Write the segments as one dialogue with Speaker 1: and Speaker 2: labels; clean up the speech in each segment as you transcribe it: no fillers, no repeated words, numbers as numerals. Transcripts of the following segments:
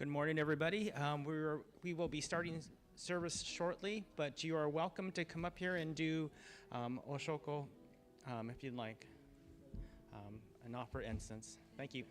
Speaker 1: Good morning, everybody. We will be starting service shortly, but you are welcome to come up here and do oshoko if you'd like, and offer incense. Thank you.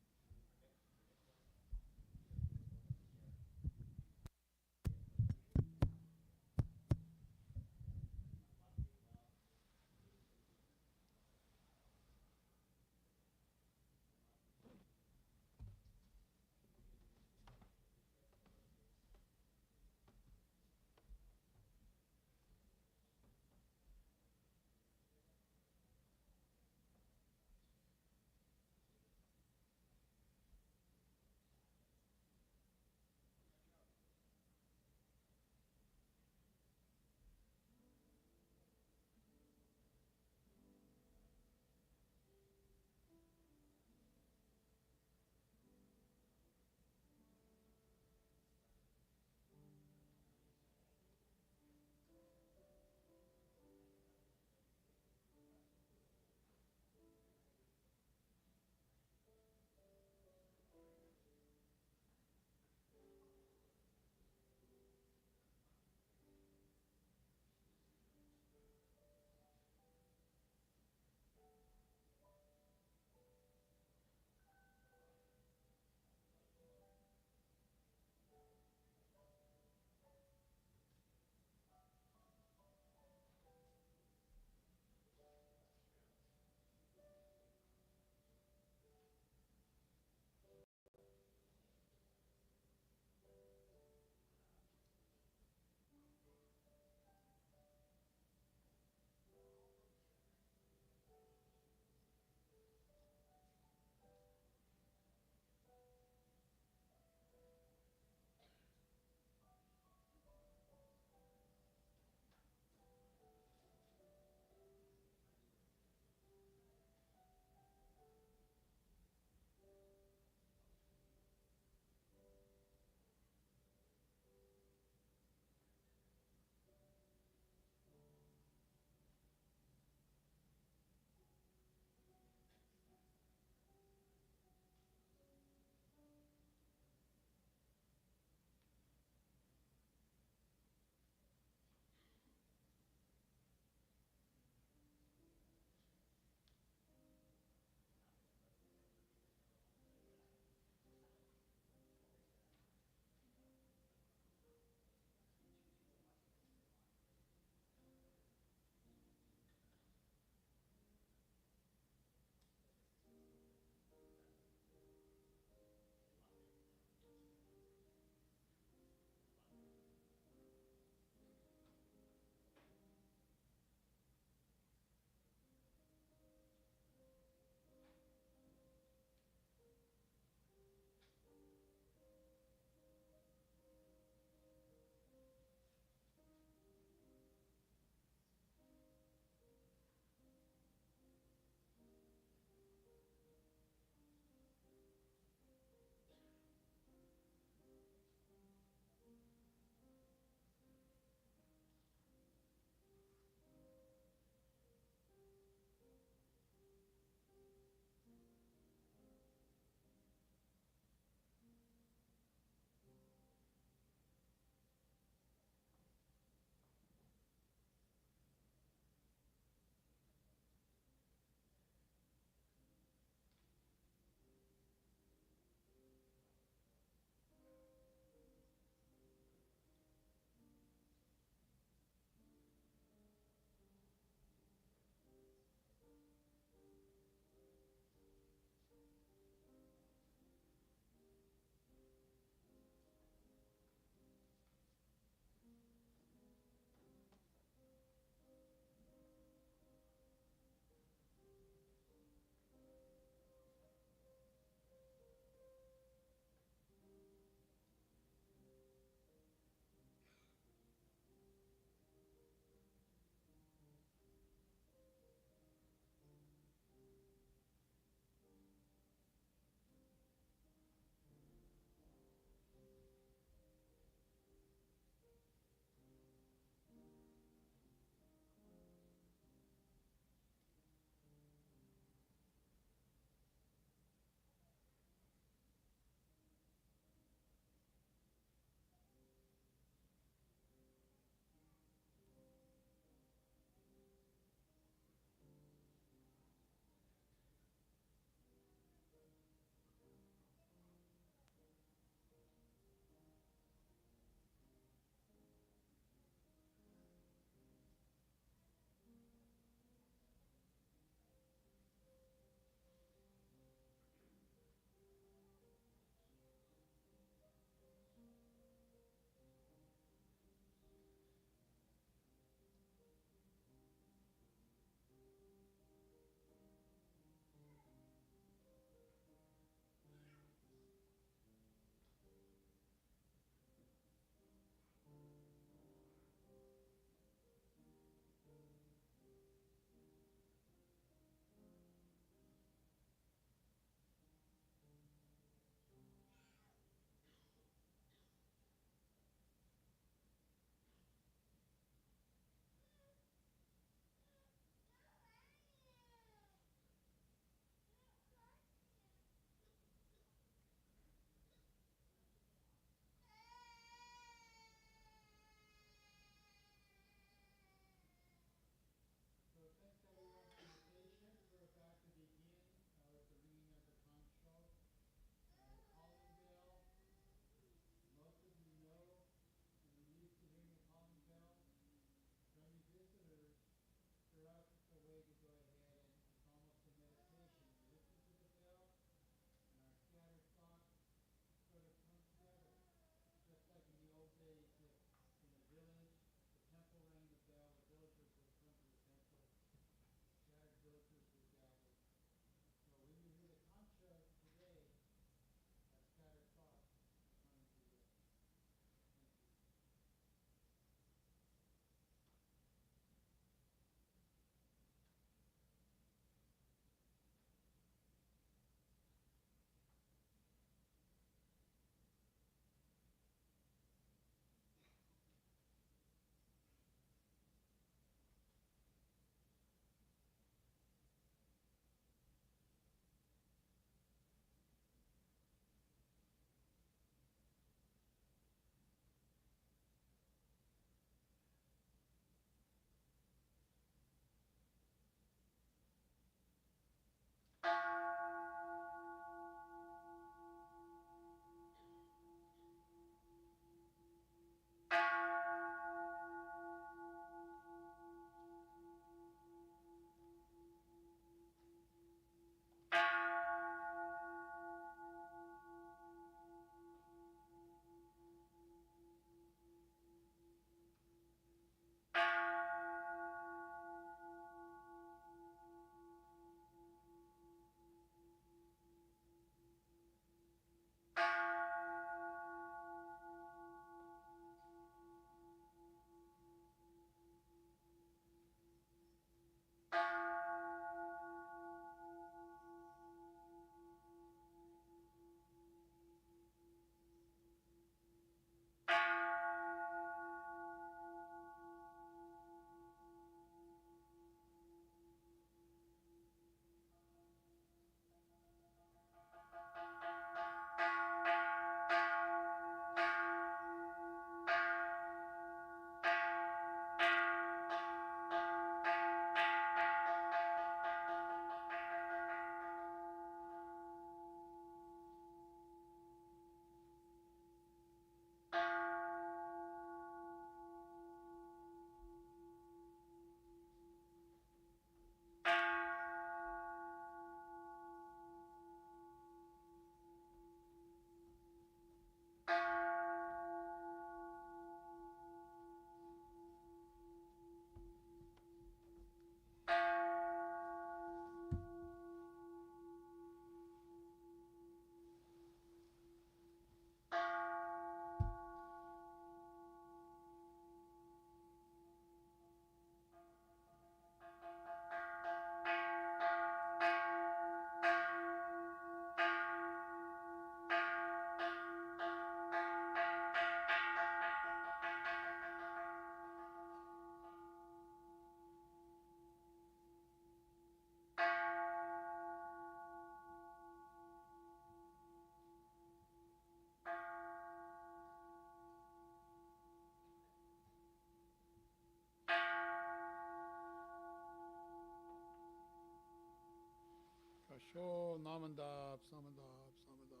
Speaker 2: Kansho, Namandab, Samandab, Samandab,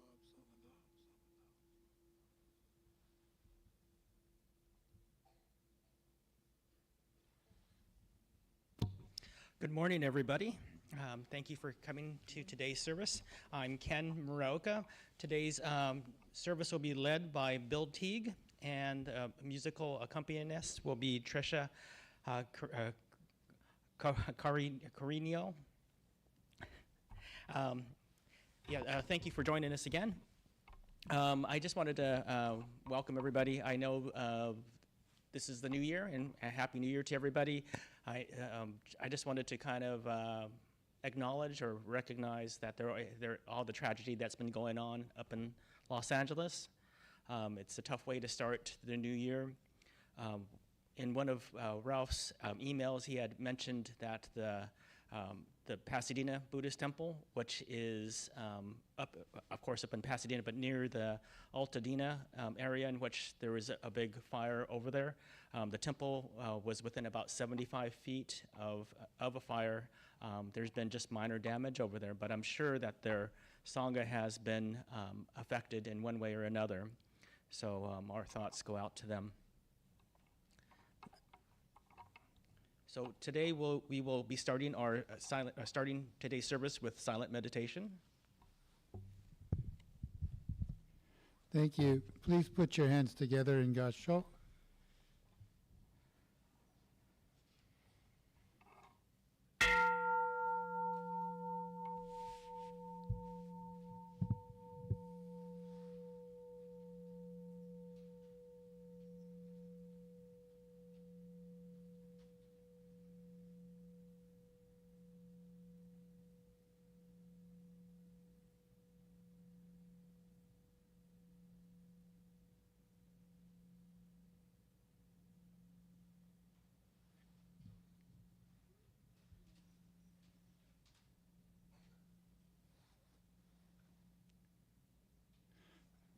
Speaker 2: Samandab.
Speaker 1: Good morning, everybody. Thank you for coming to today's service. I'm Ken Muraoka. Today's service will be led by Bill Teague, and musical accompanist will be Trishia Carinio. Thank you for joining us again. I just wanted to welcome everybody. I know this is the new year, and a happy new year to everybody. I just wanted to kind of acknowledge or recognize that all the tragedy that's been going on up in Los Angeles. It's a tough way to start the new year. In one of Ralph's emails, he had mentioned that the Pasadena Buddhist Temple, which is up in Pasadena, but near the Altadena area, in which there was a big fire over there. The temple was within about 75 feet of a fire. There's been just minor damage over there, but I'm sure that their Sangha has been affected in one way or another. So our thoughts go out to them. So today we will be starting starting today's service with silent meditation.
Speaker 2: Thank you. Please put your hands together in Gassho.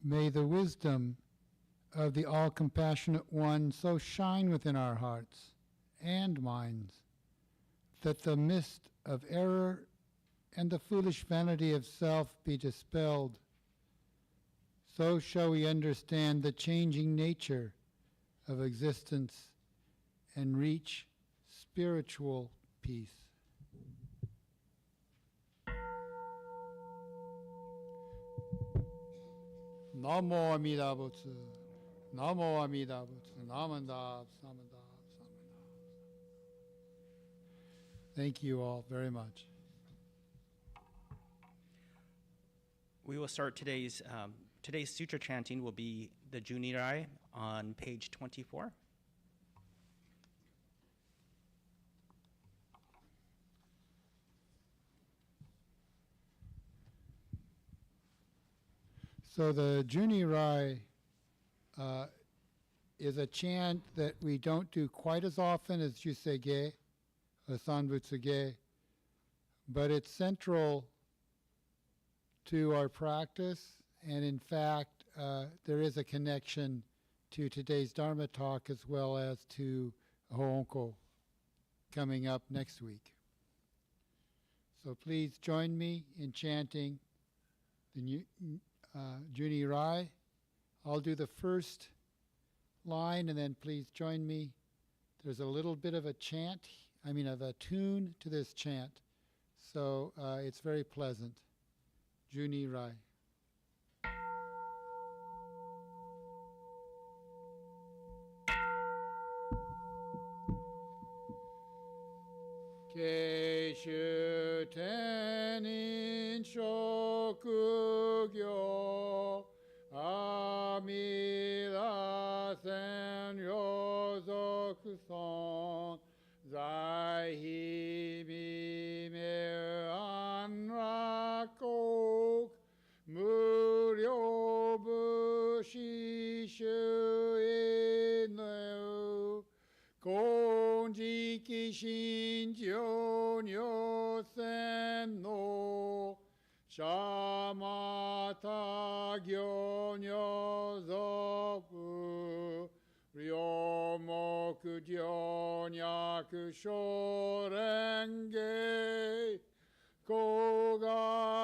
Speaker 2: May the wisdom of the all-compassionate one so shine within our hearts and minds that the mist of error and the foolish vanity of self be dispelled. So shall we understand the changing nature of existence and reach spiritual peace. Namo Amida Butsu, Namo Amida Butsu, Namandab, Samandab, Samandab. Thank you all very much.
Speaker 1: We will start today's sutra chanting will be the Junirai on page 24.
Speaker 2: So the Junirai is a chant that we don't do quite as often as Jusei-ge, or Sanbutsu-ge, but it's central to our practice, and in fact, there is a connection to today's Dharma talk as well as to Hoonko coming up next week. So please join me in chanting the Junirai. I'll do the first line, and then please join me. There's a little bit of a tune to this chant, so it's very pleasant. Junirai. Keishu tenin shokugyo amida sen yozoku son zai mi me anrakok muryo bushi shuinu Konjiki shinjo nyo sen no shamata gyo nyo zoku ryomoku jyo nyaku shorenge koga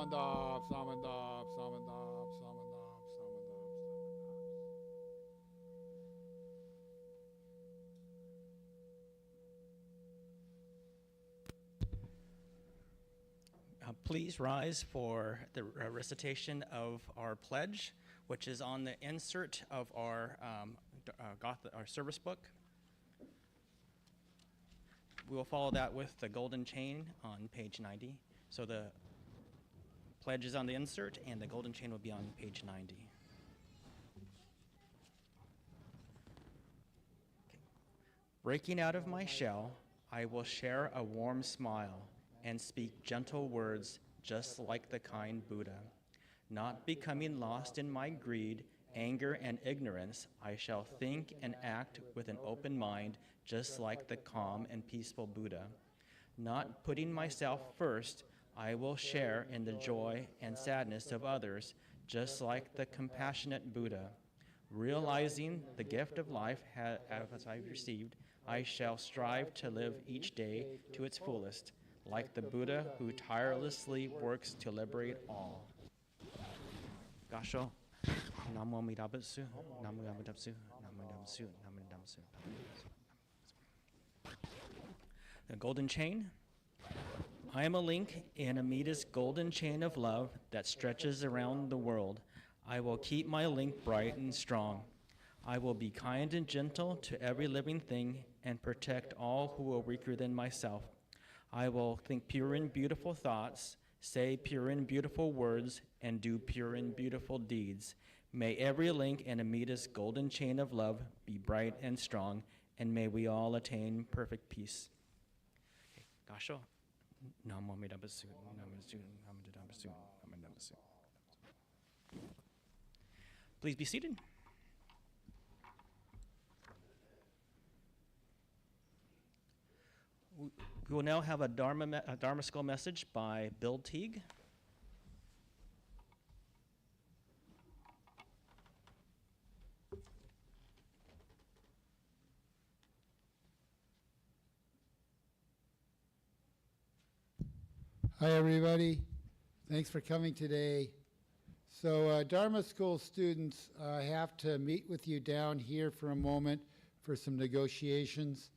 Speaker 2: Samandap, Samandap, Samandap, Samandap, Samandap.
Speaker 1: Please rise for the recitation of our pledge, which is on the insert of our Gatha, our service book. We will follow that with the golden chain on page 90. So the pledge is on the insert, and the golden chain will be on page 90. Breaking out of my shell, I will share a warm smile and speak gentle words just like the kind Buddha. Not becoming lost in my greed, anger, and ignorance, I shall think and act with an open mind just like the calm and peaceful Buddha. Not putting myself first, I will share in the joy and sadness of others just like the compassionate Buddha. Realizing the gift of life as I've received, I shall strive to live each day to its fullest, like the Buddha who tirelessly works to liberate all. Gassho, Namo Amitabha-su, Namo Amitabha-su, Namo Amitabha-su, Namo Amitabha-su. The golden chain. I am a link in Amida's golden chain of love that stretches around the world. I will keep my link bright and strong. I will be kind and gentle to every living thing and protect all who are weaker than myself. I will think pure and beautiful thoughts, say pure and beautiful words, and do pure and beautiful deeds. May every link in Amida's golden chain of love be bright and strong, and may we all attain perfect peace. Gassho. Namo Amitabha-su, Namo Amitabha-su, Namo Amitabha-su, Namo Amitabha-su. Please be seated. We will now have a Dharma School message by Bill Teague.
Speaker 2: Hi, everybody. Thanks for coming today. So, Dharma School students, I have to meet with you down here for a moment for some negotiations.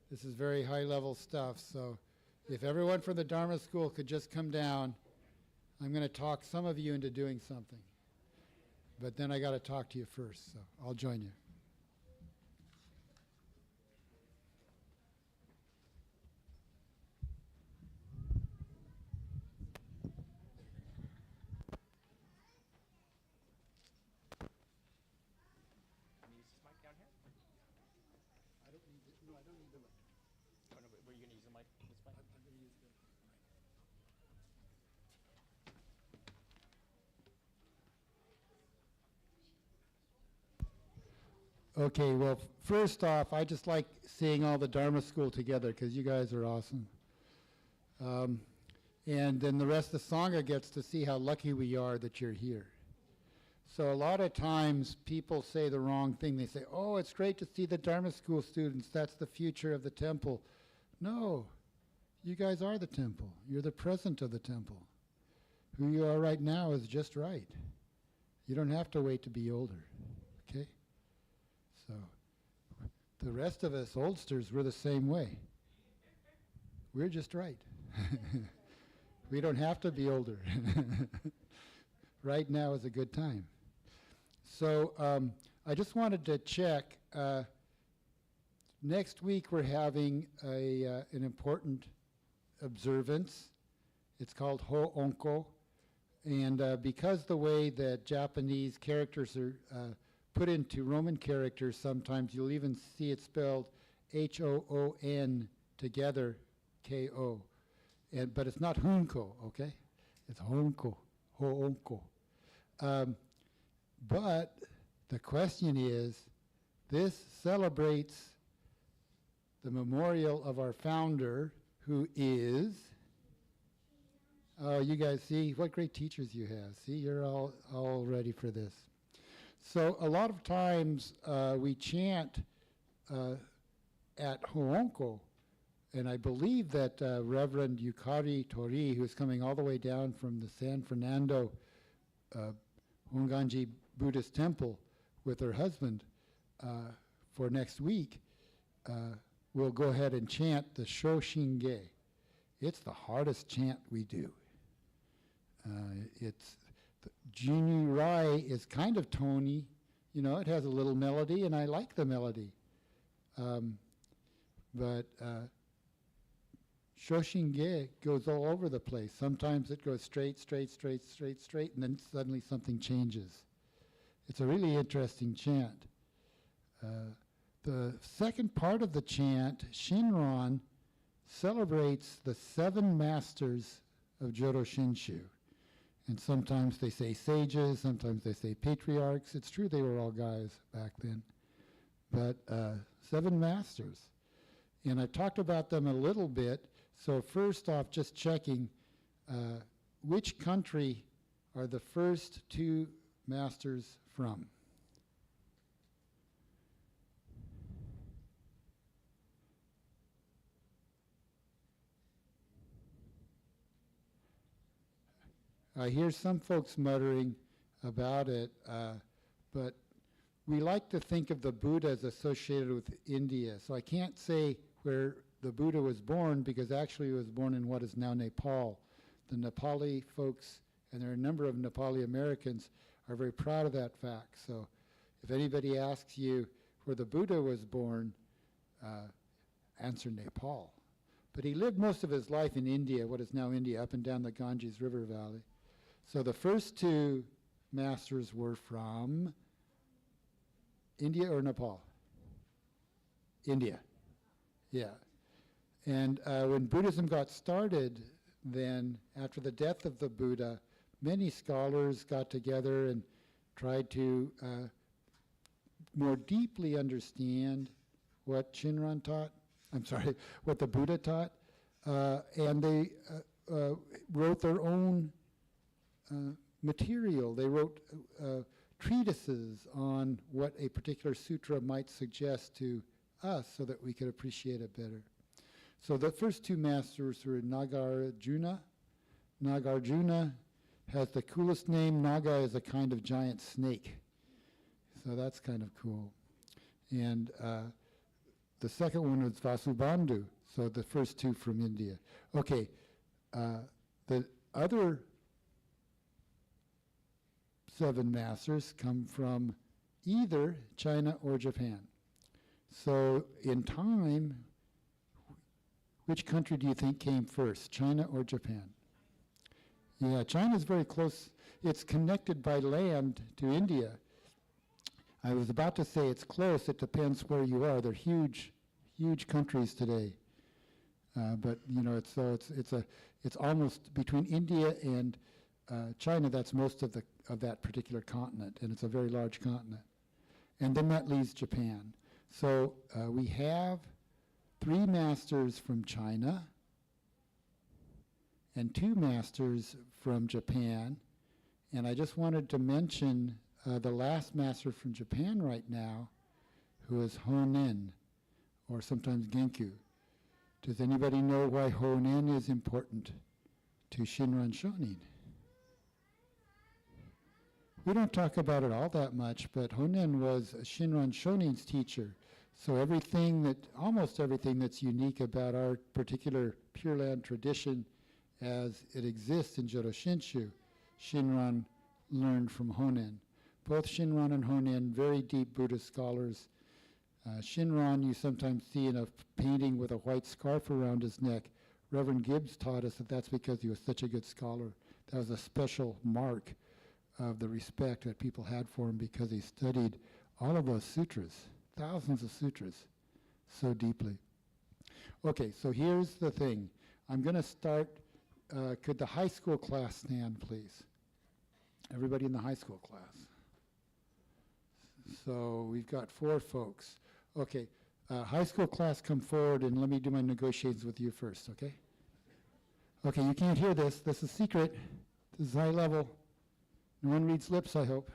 Speaker 2: This is very high-level stuff, so if everyone from the Dharma School could just come down, I'm going to talk some of you into doing something. But then I got to talk to you first, so I'll join you. Okay, well, first off, I just like seeing all the Dharma School together because you guys are awesome. And then the rest of the Sangha gets to see how lucky we are that you're here. So a lot of times people say the wrong thing. They say, oh, it's great to see the Dharma School students. That's the future of the temple. No, you guys are the temple. You're the present of the temple. Who you are right now is just right. You don't have to wait to be older, okay? So the rest of us oldsters, we're the same way. We're just right. We don't have to be older. Right now is a good time. So I just wanted to check. Next week we're having an important observance. It's called Ho-Onko. And because the way that Japanese characters are put into Roman characters, sometimes you'll even see it spelled H-O-O-N together, K-O. But it's not Hunko, okay? It's Honko, Ho-Onko. But the question is, this celebrates the memorial of our founder, who is, oh, you guys see, what great teachers you have. See, you're all ready for this. So a lot of times we chant at Ho-Onko, And I believe that Reverend Yukari Tori, who's coming all the way down from the San Fernando Honganji Buddhist temple with her husband for next week, will go ahead and chant the Shoshinge. It's the hardest chant we do. Junirai is kind of tony, it has a little melody, and I like the melody. But Shoshinge goes all over the place. Sometimes it goes straight, and then suddenly something changes. It's a really interesting chant. The second part of the chant, Shinran, celebrates the 7 masters of Jodo Shinshu. And sometimes they say sages, sometimes they say patriarchs. It's true they were all guys back then. But 7 masters. And I talked about them a little bit. So first off, just checking, which country are the first 2 masters from? I hear some folks muttering about it, but we like to think of the Buddha as associated with India. So I can't say where the Buddha was born, because actually he was born in what is now Nepal. The Nepali folks, and there are a number of Nepali Americans, are very proud of that fact. So if anybody asks you where the Buddha was born, answer Nepal. But he lived most of his life in India, what is now India, up and down the Ganges River Valley. So the first 2 masters were from India or Nepal? India, yeah. And when Buddhism got started, then after the death of the Buddha, many scholars got together and tried to more deeply understand what Shinran taught. I'm sorry, what the Buddha taught. And they wrote their own material. They wrote treatises on what a particular sutra might suggest to us so that we could appreciate it better. So the first 2 masters were Nagarjuna. Nagarjuna has the coolest name. Naga is a kind of giant snake. So that's kind of cool. And the second one was Vasubandhu. So the first 2 from India. Okay, the other 7 masters come from either China or Japan. So in time, which country do you think came first, China or Japan? Yeah, China's very close. It's connected by land to India. I was about to say it's close. It depends where you are. They're huge, huge countries today. But it's almost between India and China. That's most of that particular continent, and it's a very large continent. And then that leaves Japan. So we have 3 masters from China and 2 masters from Japan. And I just wanted to mention the last master from Japan right now, who is Honen, or sometimes Genku. Does anybody know why Honen is important to Shinran Shonin? We don't talk about it all that much, but Honen was Shinran Shonin's teacher. So almost everything that's unique about our particular Pure Land tradition as it exists in Jodo Shinshu, Shinran learned from Honen. Both Shinran and Honen, very deep Buddhist scholars. Shinran you sometimes see in a painting with a white scarf around his neck. Reverend Gibbs taught us that that's because he was such a good scholar. That was a special mark of the respect that people had for him because he studied all of those sutras, thousands of sutras, so deeply. Okay, so here's the thing. I'm going to start. Could the high school class stand, please? Everybody in the high school class. So we've got 4 folks. Okay, high school class, come forward and let me do my negotiations with you first, okay? Okay, you can't hear this. This is secret. This is high level. No one reads lips, I hope.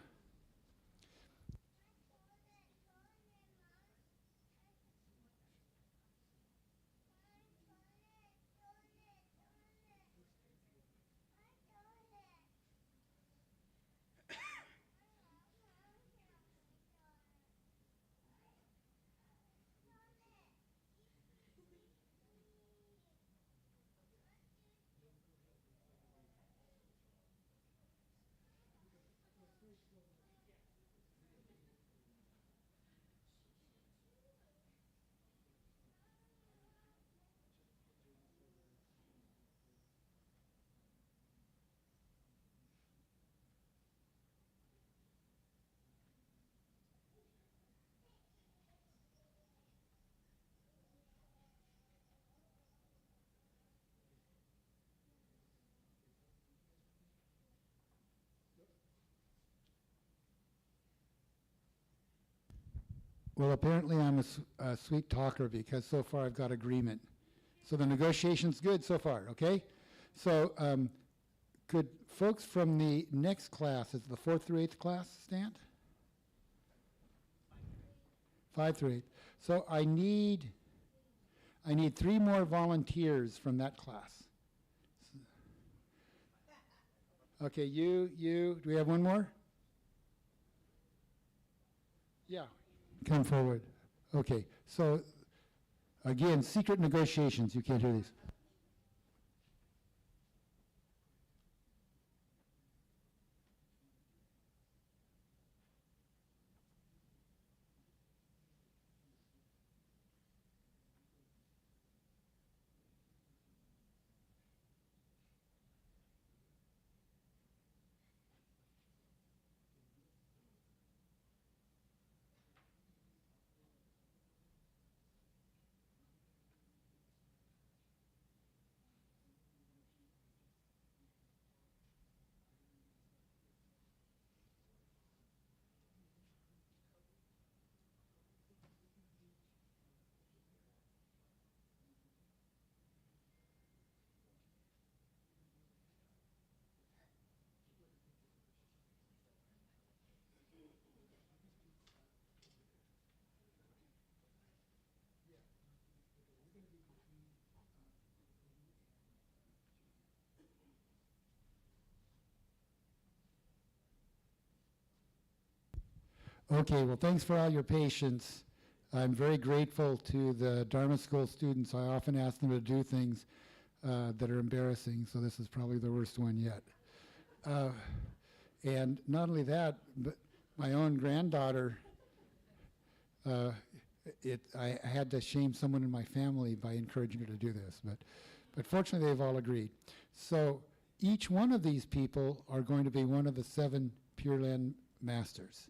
Speaker 2: Well, apparently I'm a sweet talker because so far I've got agreement. So the negotiation's good so far, okay? So could folks from the next class, is the 4th through 8th class, stand? 5 through 8. So I need 3 more volunteers from that class. Okay, do we have one more? Yeah, come forward. Okay, so again, secret negotiations, you can't hear these. Okay, well, thanks for all your patience. I'm very grateful to the Dharma School students. I often ask them to do things that are embarrassing, so this is probably the worst one yet. And not only that, but my own granddaughter, I had to shame someone in my family by encouraging her to do this, but fortunately they've all agreed. So each one of these people are going to be one of the 7 Pure Land Masters.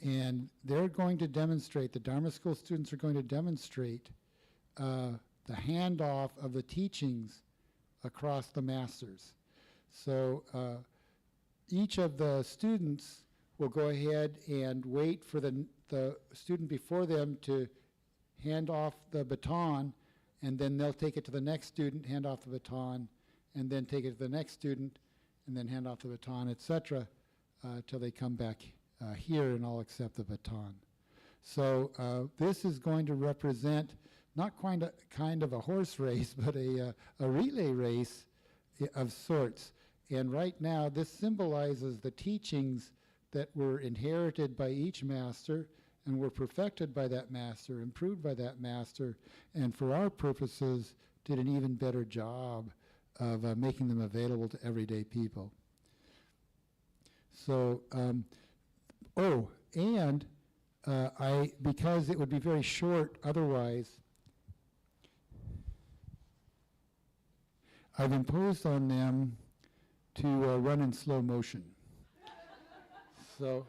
Speaker 2: And they're going to demonstrate, the Dharma School students are going to demonstrate the handoff of the teachings across the masters. So each of the students will go ahead and wait for the student before them to hand off the baton, and then they'll take it to the next student, hand off the baton, and then take it to the next student, and then hand off the baton, etc., till they come back here and I'll accept the baton. So this is going to represent not kind of a horse race, but a relay race of sorts. And right now, this symbolizes the teachings that were inherited by each master and were perfected by that master, improved by that master, and for our purposes, did an even better job of making them available to everyday people. So, and because it would be very short otherwise, I've imposed on them to run in slow motion. So,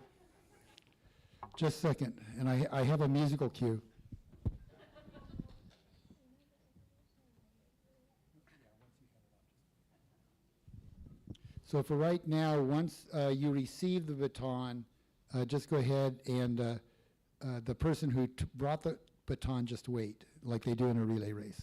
Speaker 2: just a second, and I have a musical cue. So for right now, once you receive the baton, just go ahead and the person who brought the baton, just wait, like they do in a relay race.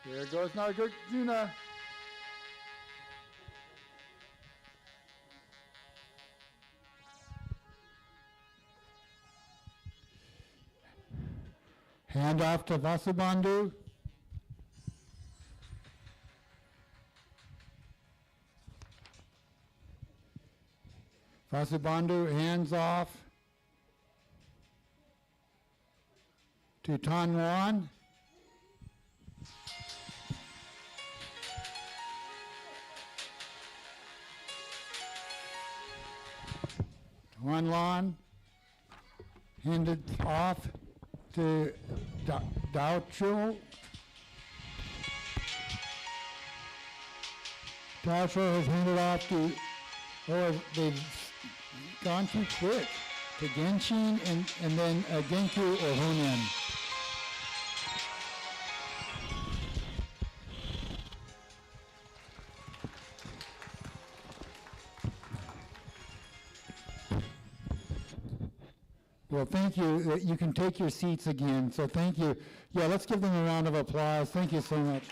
Speaker 2: There goes Nagarjuna. Hand off to Vasubandhu. Vasubandhu, hands off to Tanwan. One lawn, handed off to Daocho. Joshua has handed off to, they've gone too quick, to Genshin and then Genku or Honen. Well, thank you. You can take your seats again, so thank you. Yeah, let's give them a round of applause. Thank you so much.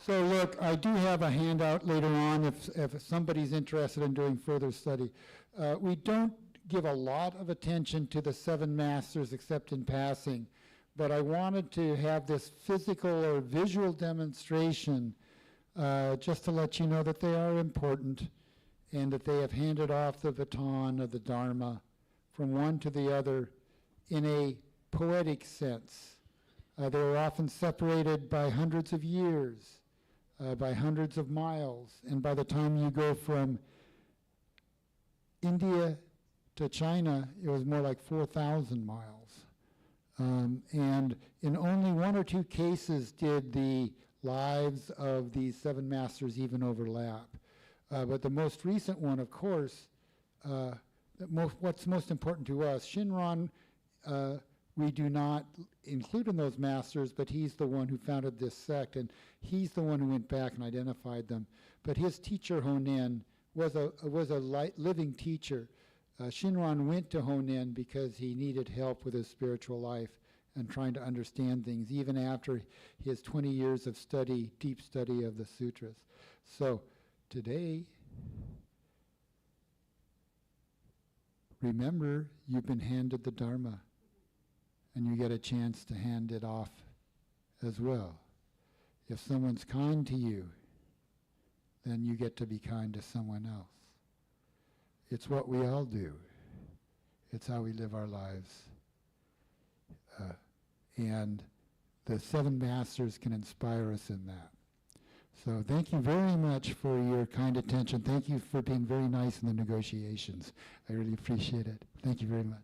Speaker 2: So look, I do have a handout later on if somebody's interested in doing further study. We don't give a lot of attention to the 7 masters except in passing, but I wanted to have this physical or visual demonstration just to let you know that they are important and that they have handed off the baton of the Dharma from one to the other in a poetic sense. They were often separated by hundreds of years, by hundreds of miles, and by the time you go from India to China, it was more like 4,000 miles. And in only 1 or 2 cases did the lives of these 7 masters even overlap. But the most recent one, of course, what's most important to us, Shinram, we do not include in those masters, but he's the one who founded this sect, and he's the one who went back and identified them. But his teacher, Honen, was a living teacher. Shinran went to Honen because he needed help with his spiritual life and trying to understand things, even after his 20 years of study, deep study of the sutras. So today, remember, you've been handed the Dharma, and you get a chance to hand it off as well. If someone's kind to you, then you get to be kind to someone else. It's what we all do. It's how we live our lives. And the 7 masters can inspire us in that. So thank you very much for your kind attention. Thank you for being very nice in the negotiations. I really appreciate it. Thank you very much.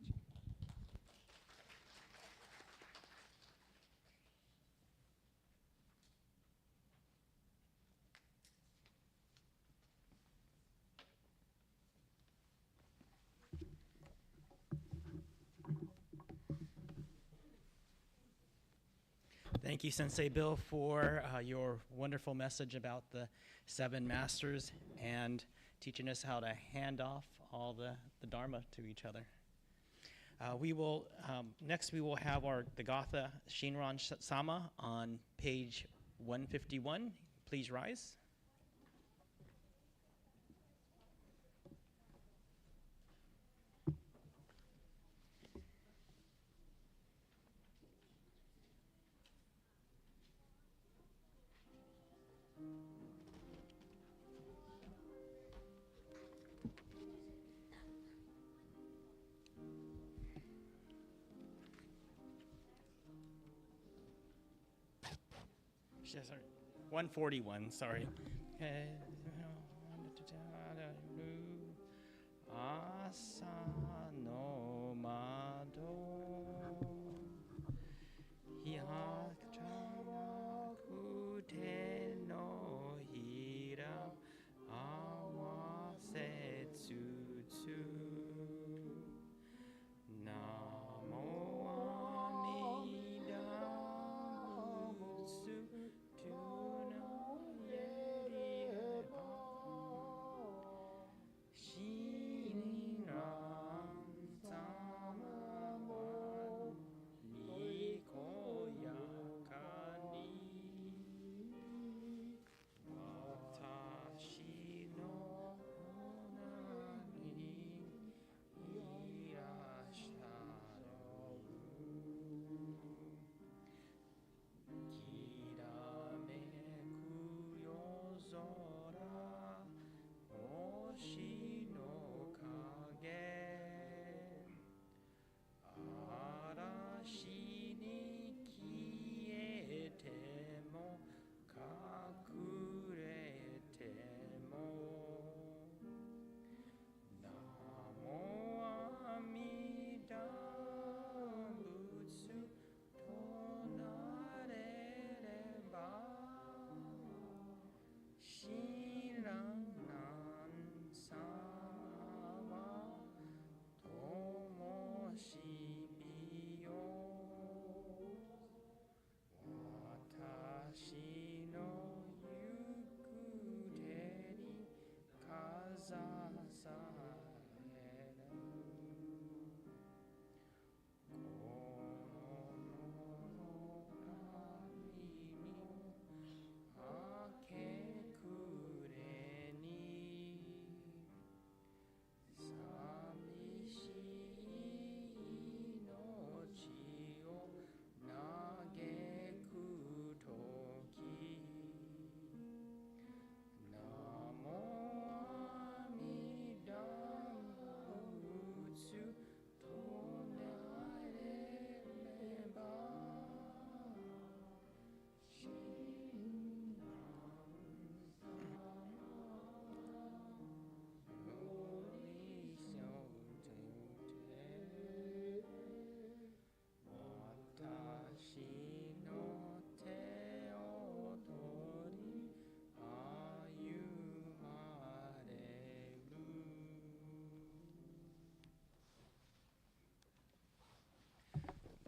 Speaker 1: Thank you, Sensei Bill, for your wonderful message about the 7 masters and teaching us how to hand off all the Dharma to each other. Next we will have the Gatha Shinran Sama on page 151. Please rise. Sorry, 141, sorry. Asano mado hyakchana kute no hira awasetsu namo amida butsu Shinram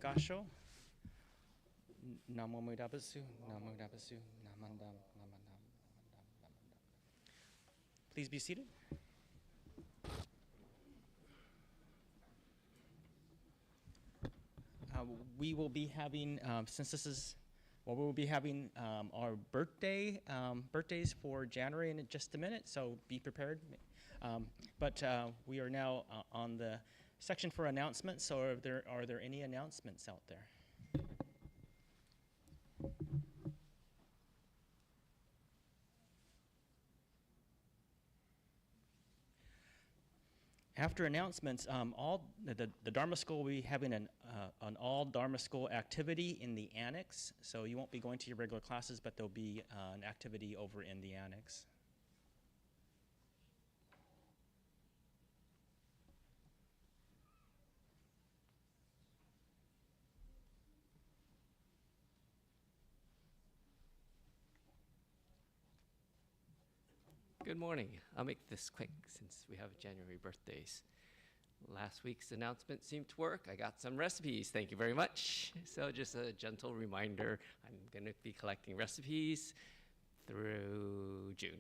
Speaker 1: Gasho. Namo Mudabasu, Namo Mudabasu, Namandam, Namandam, Namandam. Please be seated. We will be having, since this is, well, we'll be having our birthdays for January in just a minute, so be prepared. But we are now on the section for announcements, so are there any announcements out there? After announcements, the Dharma School will be having an all Dharma School activity in the annex. So you won't be going to your regular classes, but there'll be an activity over in the annex.
Speaker 3: Good morning. I'll make this quick since we have January birthdays. Last week's announcement seemed to work. I got some recipes. Thank you very much. So just a gentle reminder, I'm going to be collecting recipes through June.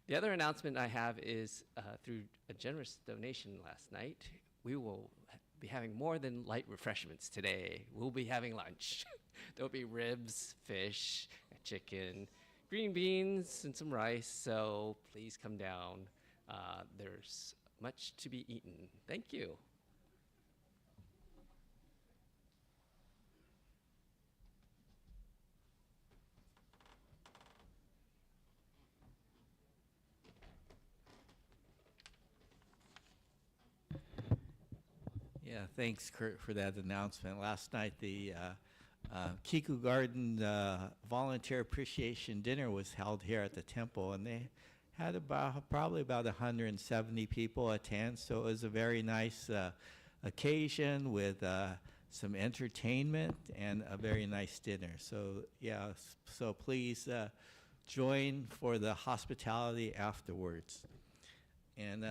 Speaker 3: The other announcement I have is through a generous donation last night, we will be having more than light refreshments today. We'll be having lunch. There'll be ribs, fish, chicken, green beans, and some rice, so please come down. There's much to be eaten. Thank you.
Speaker 4: Yeah, thanks, Kurt, for that announcement. Last night, the Kiku Garden Volunteer Appreciation Dinner was held here at the temple, and they had probably about 170 people attend, so it was a very nice occasion with some entertainment and a very nice dinner. So yeah, so please join for the hospitality afterwards. And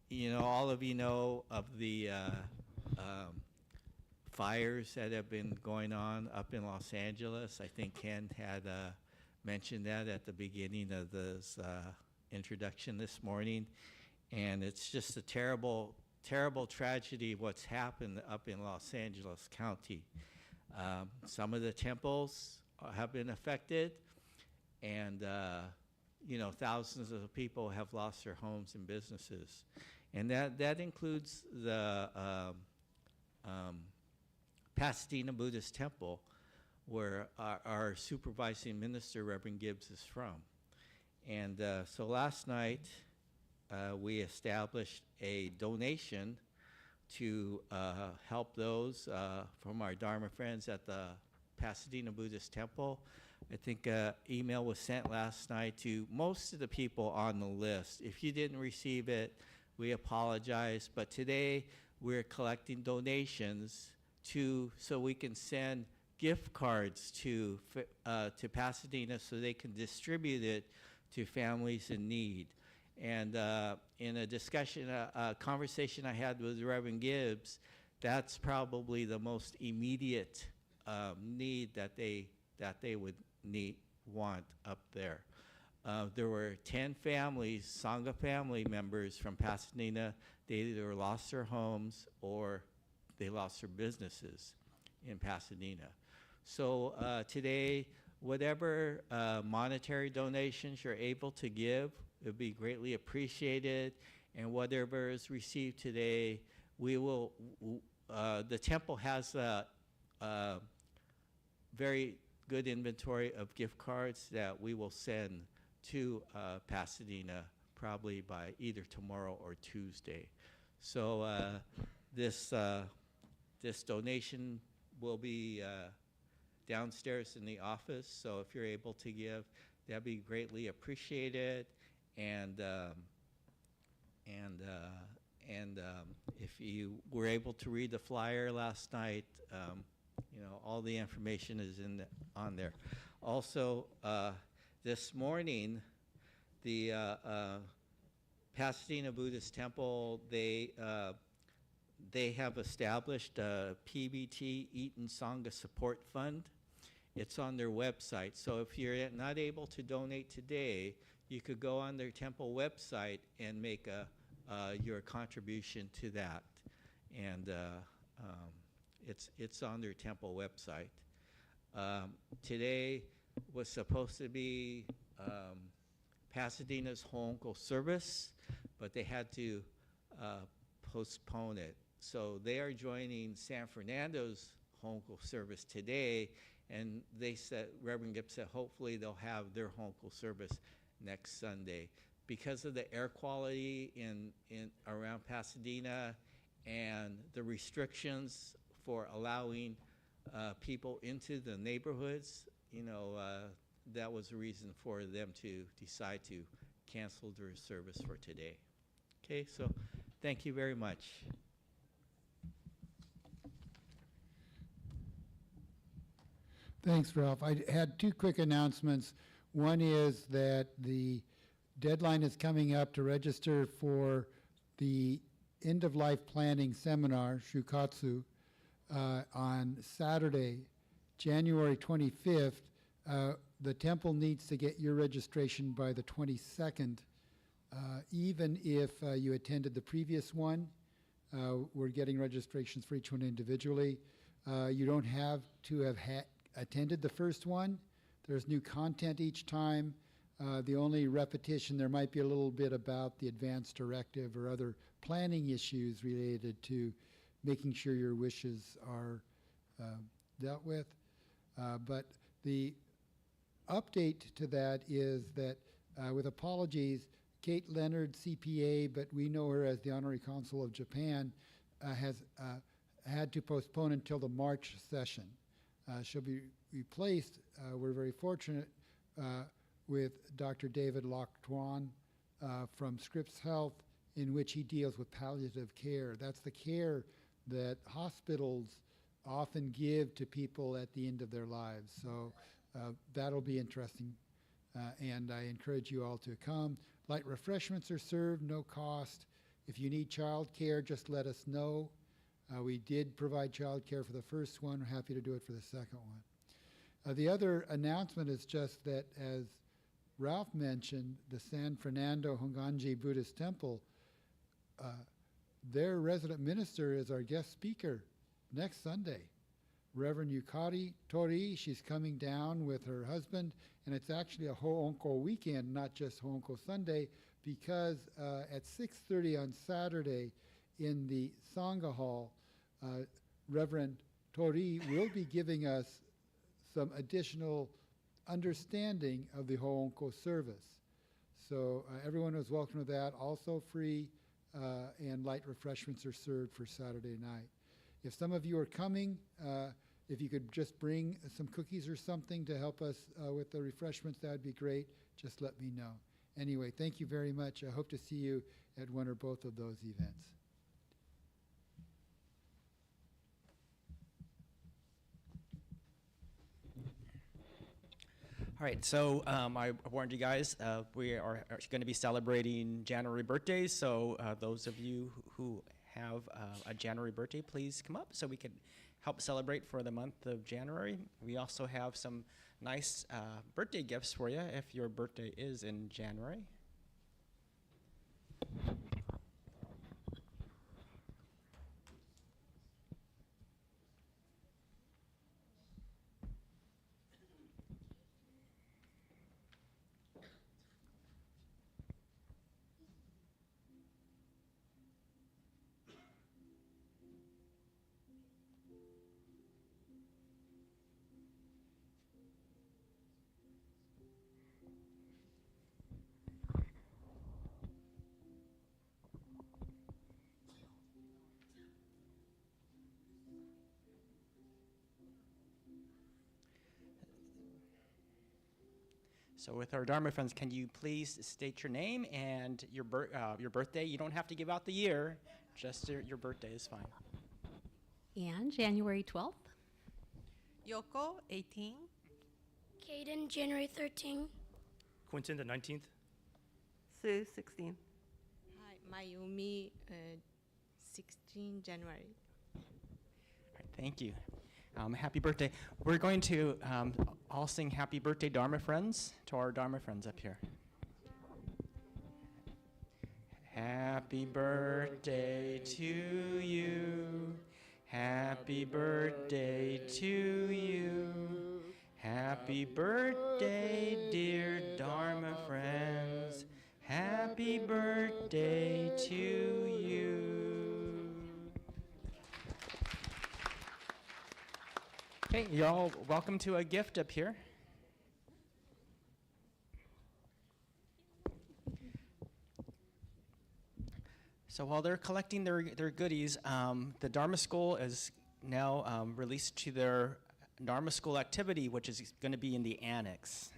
Speaker 4: you know, all of you know of the fires that have been going on up in Los Angeles. I think Ken had mentioned that at the beginning of this introduction this morning. And it's just a terrible, terrible tragedy what's happened up in Los Angeles County. Some of the temples have been affected, and you know, thousands of people have lost their homes and businesses. And that includes the Pasadena Buddhist Temple, where our supervising minister, Reverend Gibbs, is from. And so last night, we established a donation to help those from our Dharma friends at the Pasadena Buddhist Temple. I think an email was sent last night to most of the people on the list. If you didn't receive it, we apologize. But today, we're collecting donations so we can send gift cards to Pasadena so they can distribute it to families in need. And in a discussion, a conversation I had with Reverend Gibbs, that's probably the most immediate need that they would want up there. There were 10 families, Sangha family members from Pasadena. They either lost their homes or they lost their businesses in Pasadena. So today, whatever monetary donations you're able to give, it would be greatly appreciated. And whatever is received today, we will, the temple has a very good inventory of gift cards that we will send to Pasadena probably by either tomorrow or Tuesday. So this donation will be downstairs in the office. So if you're able to give, that'd be greatly appreciated. And if you were able to read the flyer last night, you know, all the information is on there. Also, this morning, the Pasadena Buddhist Temple, they have established a PBT Eaton Sangha Support Fund. It's on their website. So if you're not able to donate today, you could go on their temple website and make your contribution to that. And it's on their temple website. Today was supposed to be Pasadena's Honko service, but they had to postpone it. So they are joining San Fernando's Honko service today, and they said, Reverend Gibb said, hopefully they'll have their Honko service next Sunday. Because of the air quality in around Pasadena and the restrictions for allowing people into the neighborhoods, that was the reason for them to decide to cancel their service for today. Okay, so thank you very much.
Speaker 2: Thanks, Ralph. I had two quick announcements. One is that the deadline is coming up to register for the end-of-life planning seminar, Shukatsu, on Saturday, January 25th. The temple needs to get your registration by the 22nd. Even if you attended the previous one, we're getting registrations for each one individually. You don't have to have attended the first one. There's new content each time. The only repetition, there might be a little bit about the advance directive or other planning issues related to making sure your wishes are dealt with. But the update to that is that, with apologies, Kate Leonard, CPA, but we know her as the Honorary Consul of Japan, has had to postpone until the March session. She'll be replaced, we're very fortunate, with Dr. David Lock-Tuan from Scripps Health, in which he deals with palliative care. That's the care that hospitals often give to people at the end of their lives. So that'll be interesting, and I encourage you all to come. Light refreshments are served, no cost. If you need child care, just let us know. We did provide child care for the first one. We're happy to do it for the second one. The other announcement is just that, as Ralph mentioned, the San Fernando Honganji Buddhist Temple, their resident minister is our guest speaker next Sunday. Reverend Yukari Tori, she's coming down with her husband, and it's actually a Ho'onko weekend, not just Ho'onko Sunday, because at 6:30 on Saturday in the Sangha Hall, Reverend Tori will be giving us some additional understanding of the Ho'onko service. So everyone is welcome to that, also free, and light refreshments are served for Saturday night. If some of you are coming, if you could just bring some cookies or something to help us with the refreshments, that would be great. Just let me know. Anyway, thank you very much. I hope to see you at one or both of those events.
Speaker 1: All right, so I warned you guys, we are going to be celebrating January birthdays, so those of you who have a January birthday, please come up so we can help celebrate for the month of January. We also have some nice birthday gifts for you if your birthday is in January. So with our Dharma friends, can you please state your name and your birthday? You don't have to give out the year, just your birthday is fine.
Speaker 5: And January 12th.
Speaker 6: Yoko, 18.
Speaker 7: Caden, January 13.
Speaker 8: Quentin, the 19th.
Speaker 6: Sue, 16.
Speaker 9: Hi, Mayumi,
Speaker 6: 16 January.
Speaker 1: All right, thank you. Happy birthday. We're going to all sing Happy Birthday Dharma Friends to our Dharma friends up here. Happy birthday to you. Happy birthday to you. Happy birthday, dear Dharma friends. Happy birthday to you. Okay, y'all welcome to a gift up here. So while they're collecting their goodies, the Dharma School is now released to their Dharma School activity, which is going to be in the annex.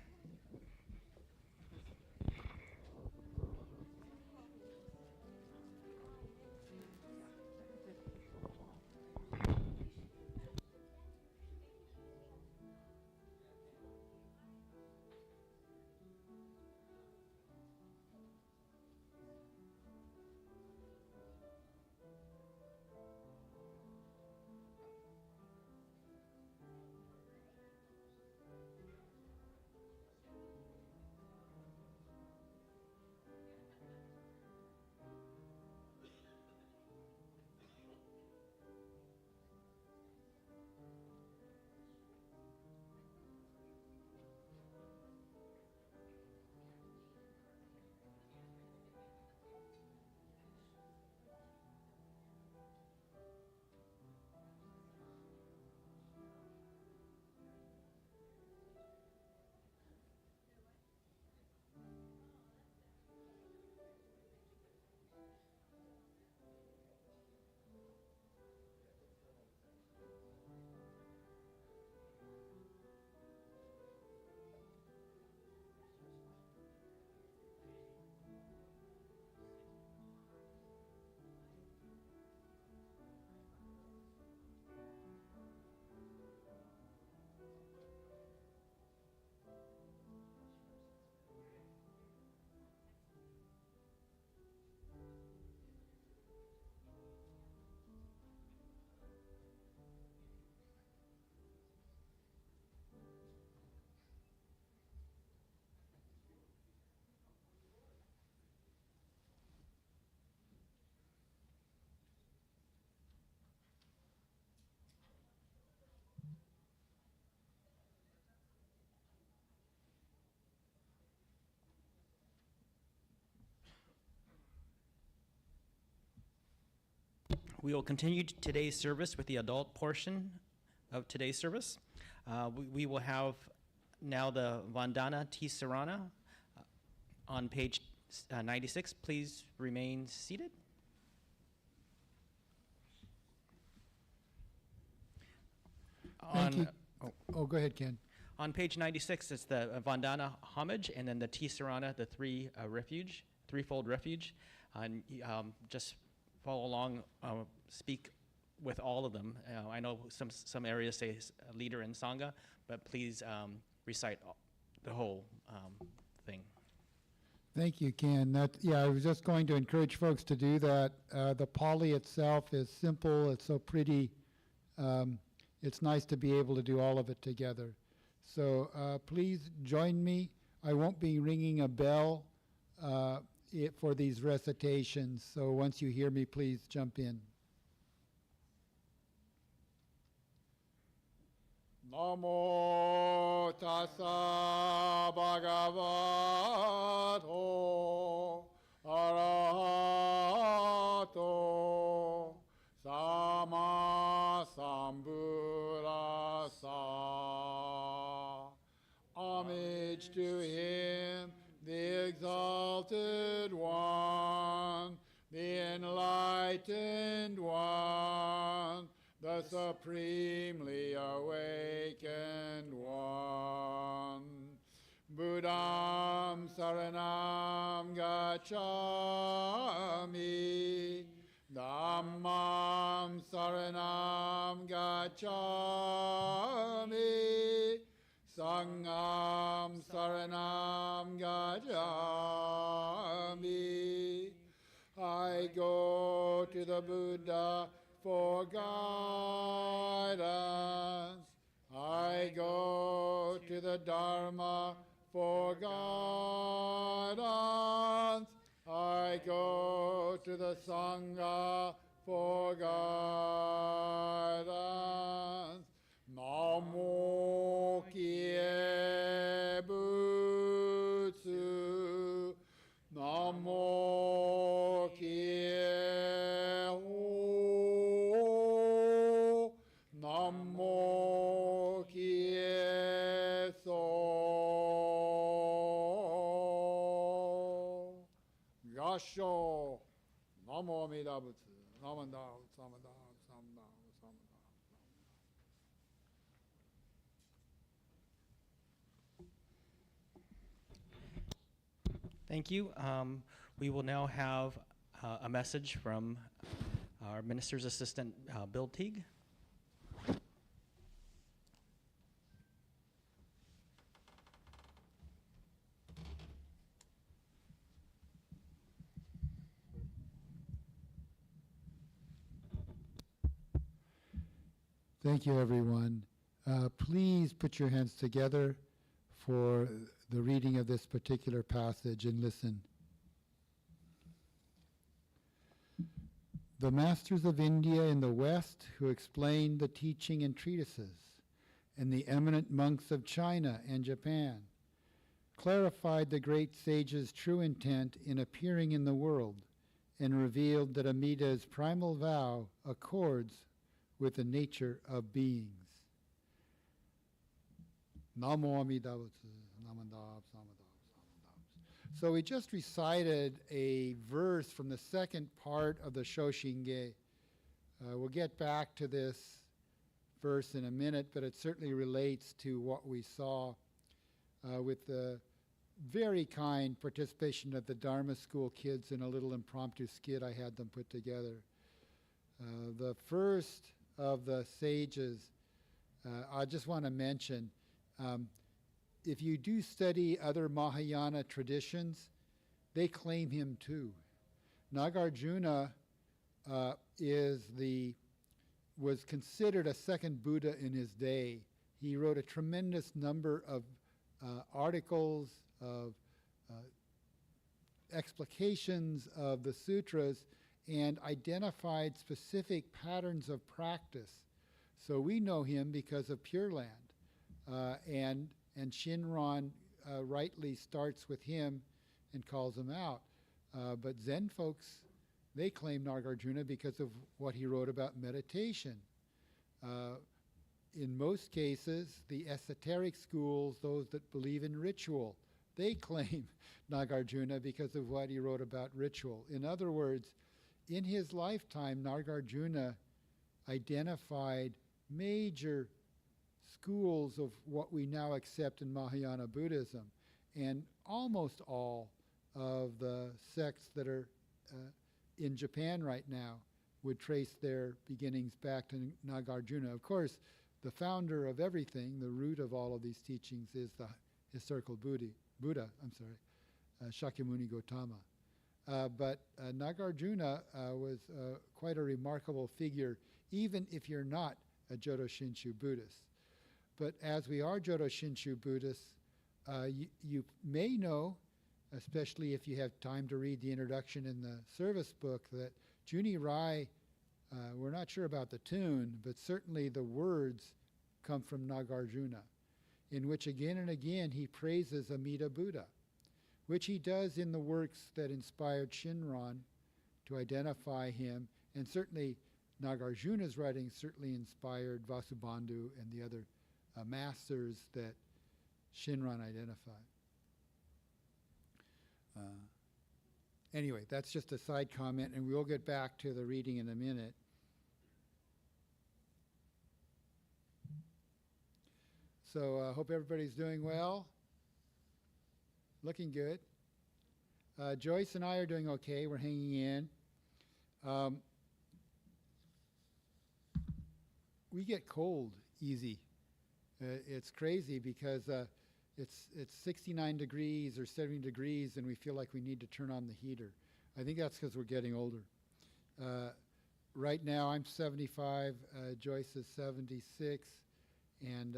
Speaker 1: We will continue today's service with the adult portion of today's service. We will have now the Vandana TiSarana on page 96. Please remain seated.
Speaker 2: Thank you. Oh, go ahead, Ken.
Speaker 1: On page 96, it's the Vandana homage, and then the TiSarana, the threefold refuge. And just follow along, speak with all of them. I know some areas say leader and sangha, but please recite the whole thing.
Speaker 2: Thank you, Ken. I was just going to encourage folks to do that. The Pali itself is simple. It's so pretty. It's nice to be able to do all of it together. So please join me. I won't be ringing a bell for these recitations. So once you hear me, please jump in. Namo tassa bhagavato arahato sama sambuddhassa. Homage to him, the exalted one, the enlightened one, the supremely awakened one. Buddham saranam gacchami, Dhammam saranam gacchami, Sangham saranam gacchami. I go to the Buddha for guidance. I go to the Dharma for guidance. I go to the Sangha for guidance. Namo Kie Butsu. Namo Kie Ho. Namo Kie So. Gasho. Namo Amida Butsu. Namanda, Samada, Samada, Samada.
Speaker 1: Thank you. We will now have a message from our minister's assistant, Bill Teague.
Speaker 2: Thank you, everyone. Please put your hands together for the reading of this particular passage and listen. The masters of India in the West who explained the teaching and treatises, and the eminent monks of China and Japan, clarified the great sage's true intent in appearing in the world, and revealed that Amida's primal vow accords with the nature of beings. Namo Amida Butsu, Namandab, Samadab, Samadab. So we just recited a verse from the second part of the Shoshinge. We'll get back to this verse in a minute, but it certainly relates to what we saw with the very kind participation of the Dharma school kids in a little impromptu skit I had them put together. The first of the sages, I just want to mention, if you do study other Mahayana traditions, they claim him too. Nagarjuna was considered a second Buddha in his day. He wrote a tremendous number of articles, of explications of the sutras, and identified specific patterns of practice. So we know him because of Pure Land. And Shinram rightly starts with him and calls him out. But Zen folks, they claim Nagarjuna because of what he wrote about meditation. In most cases, the esoteric schools, those that believe in ritual, they claim Nagarjuna because of what he wrote about ritual. In other words, in his lifetime, Nagarjuna identified major schools of what we now accept in Mahayana Buddhism, and almost all of the sects that are in Japan right now would trace their beginnings back to Nagarjuna. Of course, the founder of everything, the root of all of these teachings, is the historical Buddha, Shakyamuni Gautama. But Nagarjuna was quite a remarkable figure, even if you're not a Jodo Shinshu Buddhist. But as we are Jodo Shinshu Buddhists, you may know, especially if you have time to read the introduction in the service book, that Junirai, we're not sure about the tune, but certainly the words come from Nagarjuna, in which again and again he praises Amida Buddha, which he does in the works that inspired Shinran to identify him, and certainly Nagarjuna's writings certainly inspired Vasubandhu and the other masters that Shinran identified. Anyway, that's just a side comment, and we'll get back to the reading in a minute. So I hope everybody's doing well. Looking good. Joyce and I are doing okay. We're hanging in. We get cold easy. It's crazy because it's 69 degrees or 70 degrees and we feel like we need to turn on the heater. I think that's because we're getting older. Right now, I'm 75. Joyce is 76, and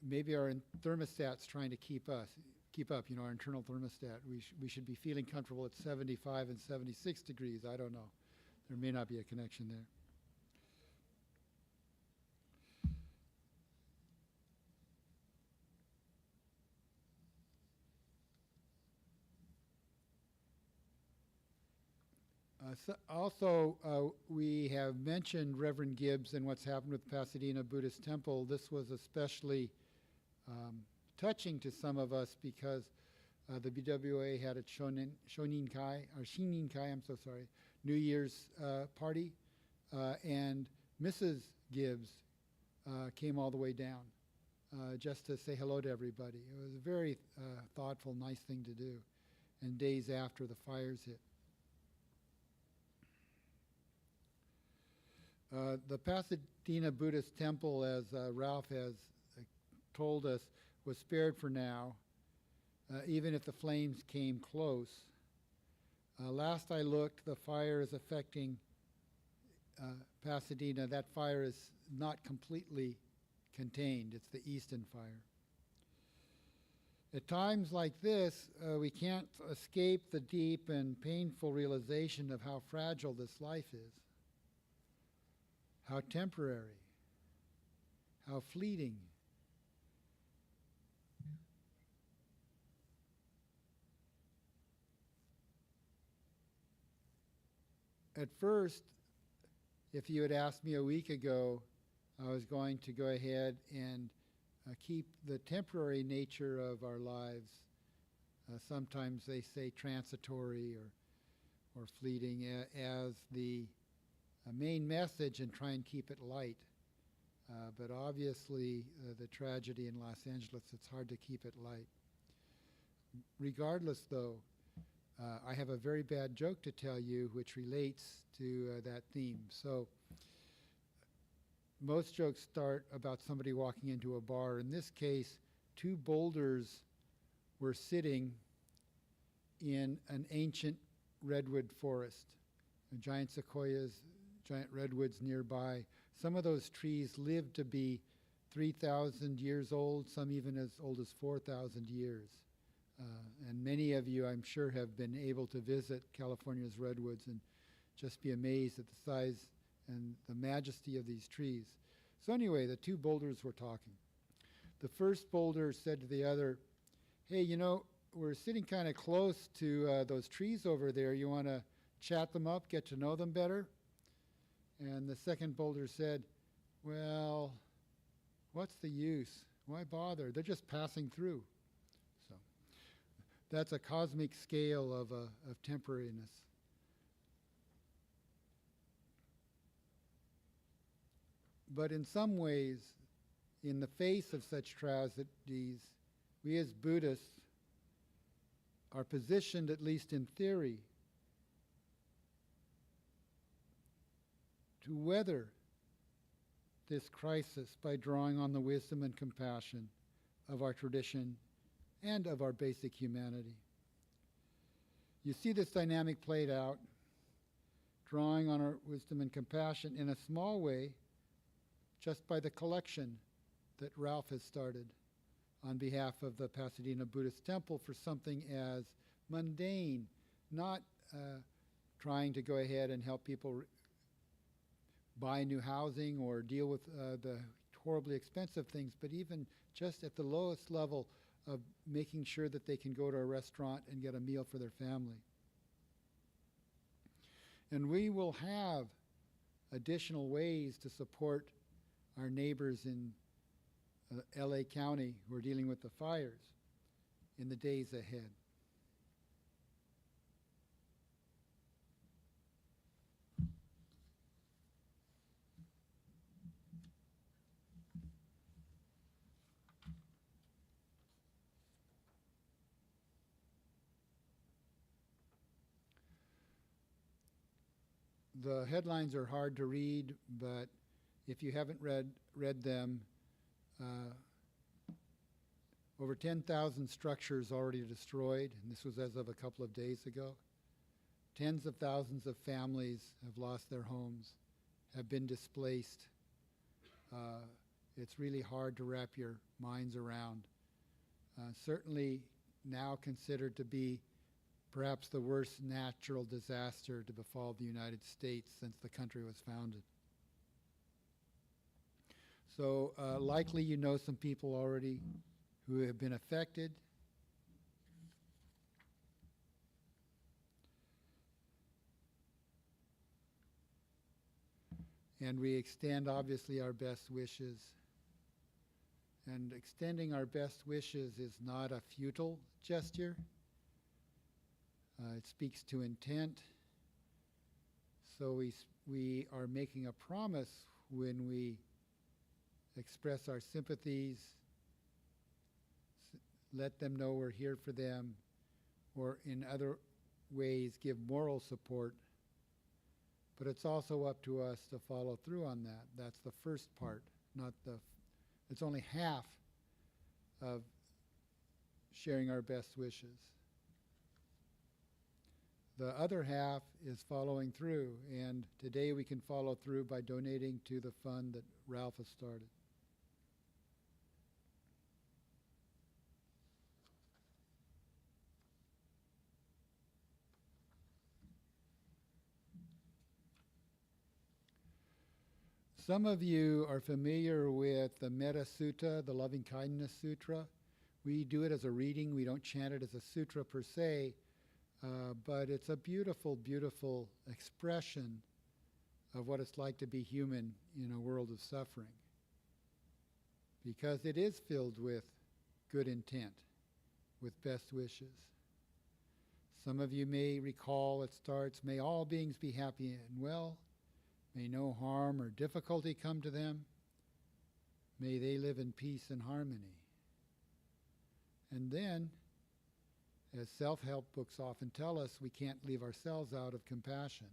Speaker 2: maybe our thermostat's trying to keep up. You know, our internal thermostat. We should be feeling comfortable at 75 and 76 degrees. I don't know. There may not be a connection there. We have mentioned Reverend Gibbs and what's happened with Pasadena Buddhist Temple. This was especially touching to some of us because the BWA had a Shinin Kai, I'm so sorry, New Year's party, and Mrs. Gibbs came all the way down just to say hello to everybody. It was a very thoughtful, nice thing to do, and days after the fires hit. The Pasadena Buddhist Temple, as Ralph has told us, was spared for now, even if the flames came close. Last I looked, the fire is affecting Pasadena. That fire is not completely contained. It's the Easton fire. At times like this, we can't escape the deep and painful realization of how fragile this life is. How temporary, how fleeting. At first, if you had asked me a week ago, I was going to go ahead and keep the temporary nature of our lives. Sometimes they say transitory or fleeting as the main message and try and keep it light. But obviously, the tragedy in Los Angeles, it's hard to keep it light. Regardless, though, I have a very bad joke to tell you which relates to that theme. So most jokes start about somebody walking into a bar. In this case, two boulders were sitting in an ancient redwood forest, giant sequoias, giant redwoods nearby. Some of those trees lived to be 3,000 years old, some even as old as 4,000 years. And many of you, I'm sure, have been able to visit California's redwoods and just be amazed at the size and the majesty of these trees. So anyway, the two boulders were talking. The first boulder said to the other, "Hey, you know, we're sitting kind of close to those trees over there. You want to chat them up, get to know them better?" And the second boulder said, "Well, what's the use? Why bother? They're just passing through." So that's a cosmic scale of temporariness. But in some ways, in the face of such tragedies, we as Buddhists are positioned, at least in theory, to weather this crisis by drawing on the wisdom and compassion of our tradition and of our basic humanity. You see this dynamic played out, drawing on our wisdom and compassion in a small way, just by the collection that Ralph has started on behalf of the Pasadena Buddhist Temple for something as mundane, not trying to go ahead and help people buy new housing or deal with the horribly expensive things, but even just at the lowest level of making sure that they can go to a restaurant and get a meal for their family. And we will have additional ways to support our neighbors in LA County who are dealing with the fires in the days ahead. The headlines are hard to read, but if you haven't read them, over 10,000 structures already destroyed, and this was as of a couple of days ago. tens of thousands of families have lost their homes, have been displaced. It's really hard to wrap your minds around. Certainly now considered to be perhaps the worst natural disaster to befall the United States since the country was founded. So likely you know some people already who have been affected. And we extend, obviously, our best wishes. And extending our best wishes is not a futile gesture. It speaks to intent. So we are making a promise when we express our sympathies, let them know we're here for them, or in other ways give moral support. But it's also up to us to follow through on that. That's the first part, it's only half of sharing our best wishes. The other half is following through, and today we can follow through by donating to the fund that Ralph has started. Some of you are familiar with the Metta Sutta, the Loving Kindness Sutra. We do it as a reading. We don't chant it as a sutra per se, but it's a beautiful, beautiful expression of what it's like to be human in a world of suffering, because it is filled with good intent, with best wishes. Some of you may recall it starts, "May all beings be happy and well. May no harm or difficulty come to them. May they live in peace and harmony." And then, as self-help books often tell us, we can't leave ourselves out of compassion.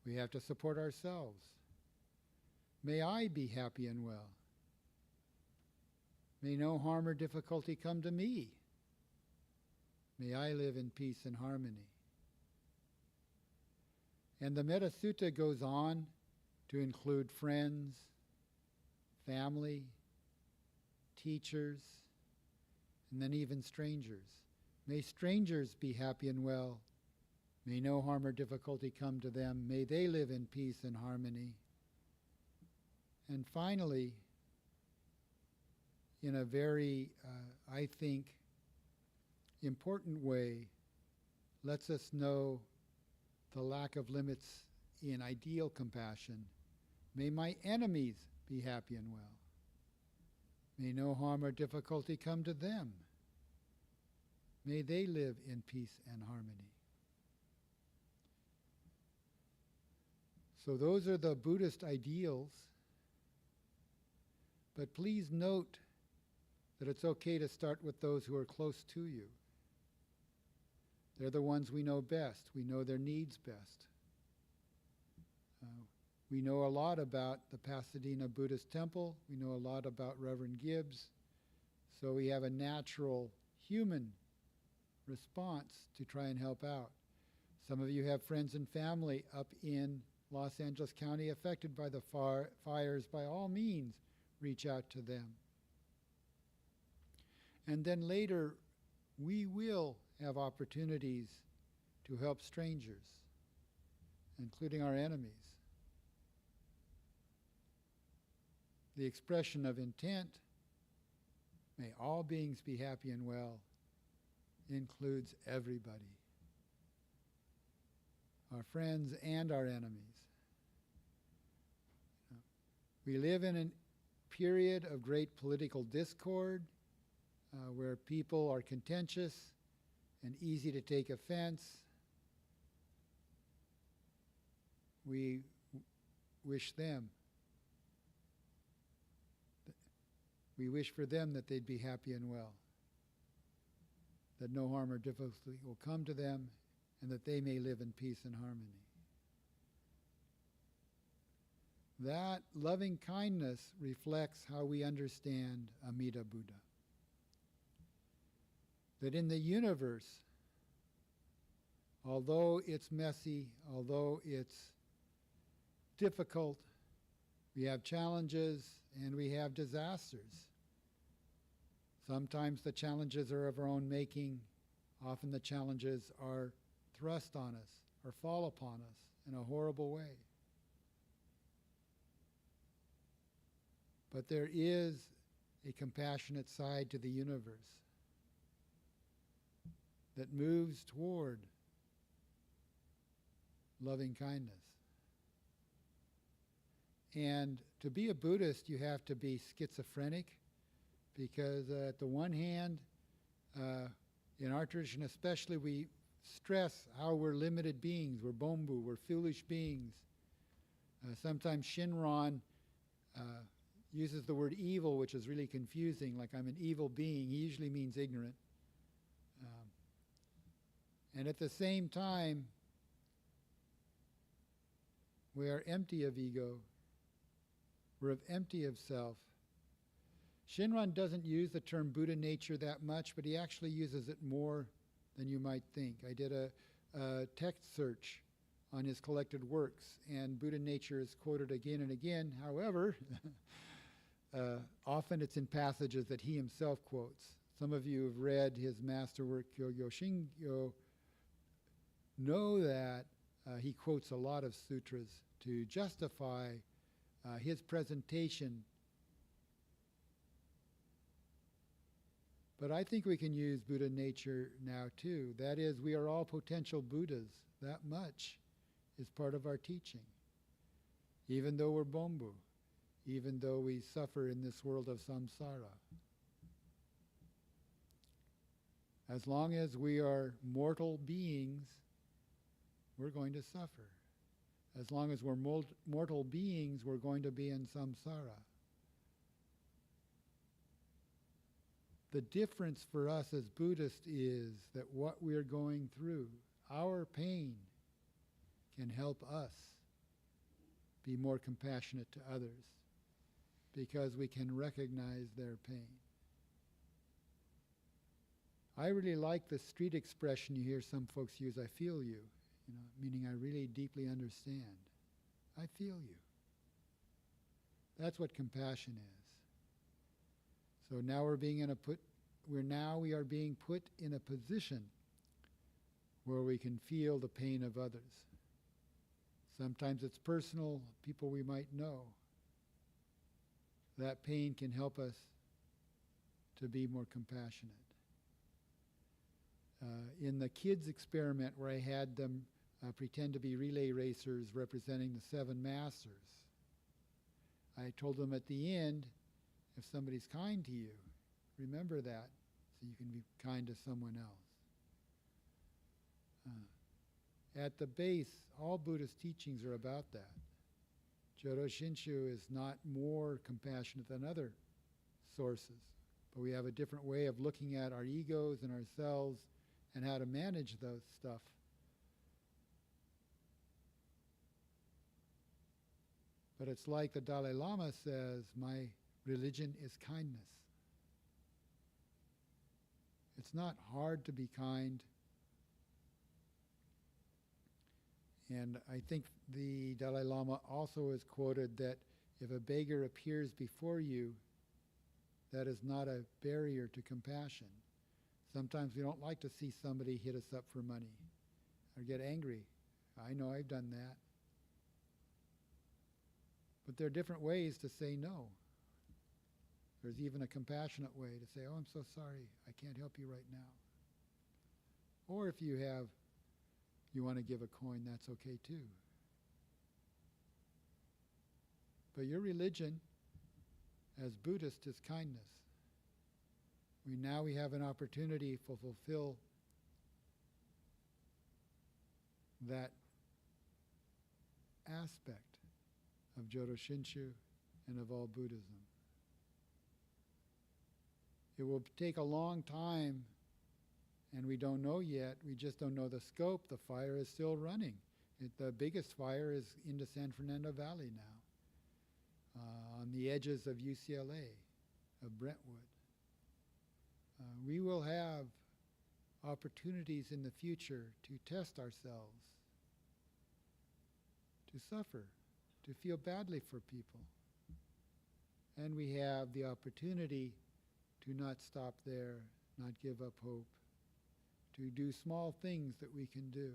Speaker 2: We have to support ourselves. May I be happy and well. May no harm or difficulty come to me. May I live in peace and harmony. And the Metta Sutta goes on to include friends, family, teachers, and then even strangers. May strangers be happy and well. May no harm or difficulty come to them. May they live in peace and harmony. And finally, in a very, I think, important way, lets us know the lack of limits in ideal compassion. May my enemies be happy and well. May no harm or difficulty come to them. May they live in peace and harmony. So those are the Buddhist ideals. But please note that it's okay to start with those who are close to you. They're the ones we know best. We know their needs best. We know a lot about the Pasadena Buddhist Temple. We know a lot about Reverend Gibbs. So we have a natural human response to try and help out. Some of you have friends and family up in Los Angeles County affected by the fires. By all means, reach out to them. And then later, we will have opportunities to help strangers, including our enemies. The expression of intent, may all beings be happy and well, includes everybody, our friends and our enemies. We live in a period of great political discord, where people are contentious and easy to take offense. We wish for them that they'd be happy and well, that no harm or difficulty will come to them, and that they may live in peace and harmony. That loving kindness reflects how we understand Amida Buddha. That in the universe, although it's messy, although it's difficult, we have challenges and we have disasters. Sometimes the challenges are of our own making. Often the challenges are thrust on us or fall upon us in a horrible way. But there is a compassionate side to the universe that moves toward loving kindness. And to be a Buddhist, you have to be schizophrenic, because at the one hand, in our tradition especially, we stress how we're limited beings. We're bombu, we're foolish beings. Sometimes Shinram uses the word evil, which is really confusing, like I'm an evil being. He usually means ignorant. And at the same time, we are empty of ego. We're empty of self. Shinran doesn't use the term Buddha nature that much, but he actually uses it more than you might think. I did a text search on his collected works, and Buddha nature is quoted again and again. However, often it's in passages that he himself quotes. Some of you have read his masterwork, Kyogyo Shingyo, know that he quotes a lot of sutras to justify his presentation. But I think we can use Buddha nature now too. That is, we are all potential Buddhas. That much is part of our teaching. Even though we're bombu, even though we suffer in this world of samsara. As long as we are mortal beings, we're going to suffer. As long as we're mortal beings, we're going to be in samsara. The difference for us as Buddhists is that what we're going through, our pain, can help us be more compassionate to others, because we can recognize their pain. I really like the street expression you hear some folks use, I feel you, meaning I really deeply understand. I feel you. That's what compassion is. So now we are being put in a position where we can feel the pain of others. Sometimes it's personal, people we might know. That pain can help us to be more compassionate. In the kids' experiment where I had them pretend to be relay racers representing the 7 masters, I told them at the end, if somebody's kind to you, remember that so you can be kind to someone else. At the base, all Buddhist teachings are about that. Jodo Shinshu is not more compassionate than other sources, but we have a different way of looking at our egos and ourselves and how to manage those stuff. But it's like the Dalai Lama says, my religion is kindness. It's not hard to be kind. And I think the Dalai Lama also has quoted that if a beggar appears before you, that is not a barrier to compassion. Sometimes we don't like to see somebody hit us up for money or get angry. I know I've done that. But there are different ways to say no. There's even a compassionate way to say, oh, I'm so sorry, I can't help you right now. Or if you want to give a coin, that's okay too. But your religion, as Buddhist, is kindness. We have an opportunity to fulfill that aspect of Jodo Shinshu and of all Buddhism. It will take a long time, and we don't know yet. We just don't know the scope. The fire is still running. The biggest fire is into San Fernando Valley now, on the edges of UCLA, of Brentwood. We will have opportunities in the future to test ourselves, to suffer, to feel badly for people. And we have the opportunity to not stop there, not give up hope, to do small things that we can do.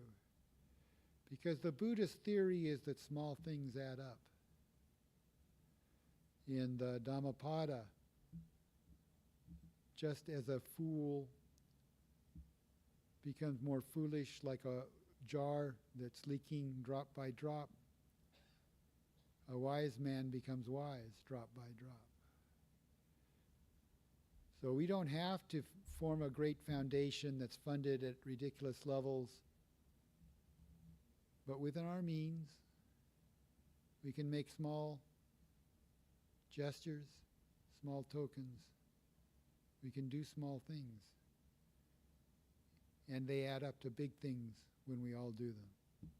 Speaker 2: Because the Buddhist theory is that small things add up. In the Dhammapada, just as a fool becomes more foolish like a jar that's leaking drop by drop, a wise man becomes wise drop by drop. So we don't have to form a great foundation that's funded at ridiculous levels, but within our means, we can make small gestures, small tokens. We can do small things. And they add up to big things when we all do them.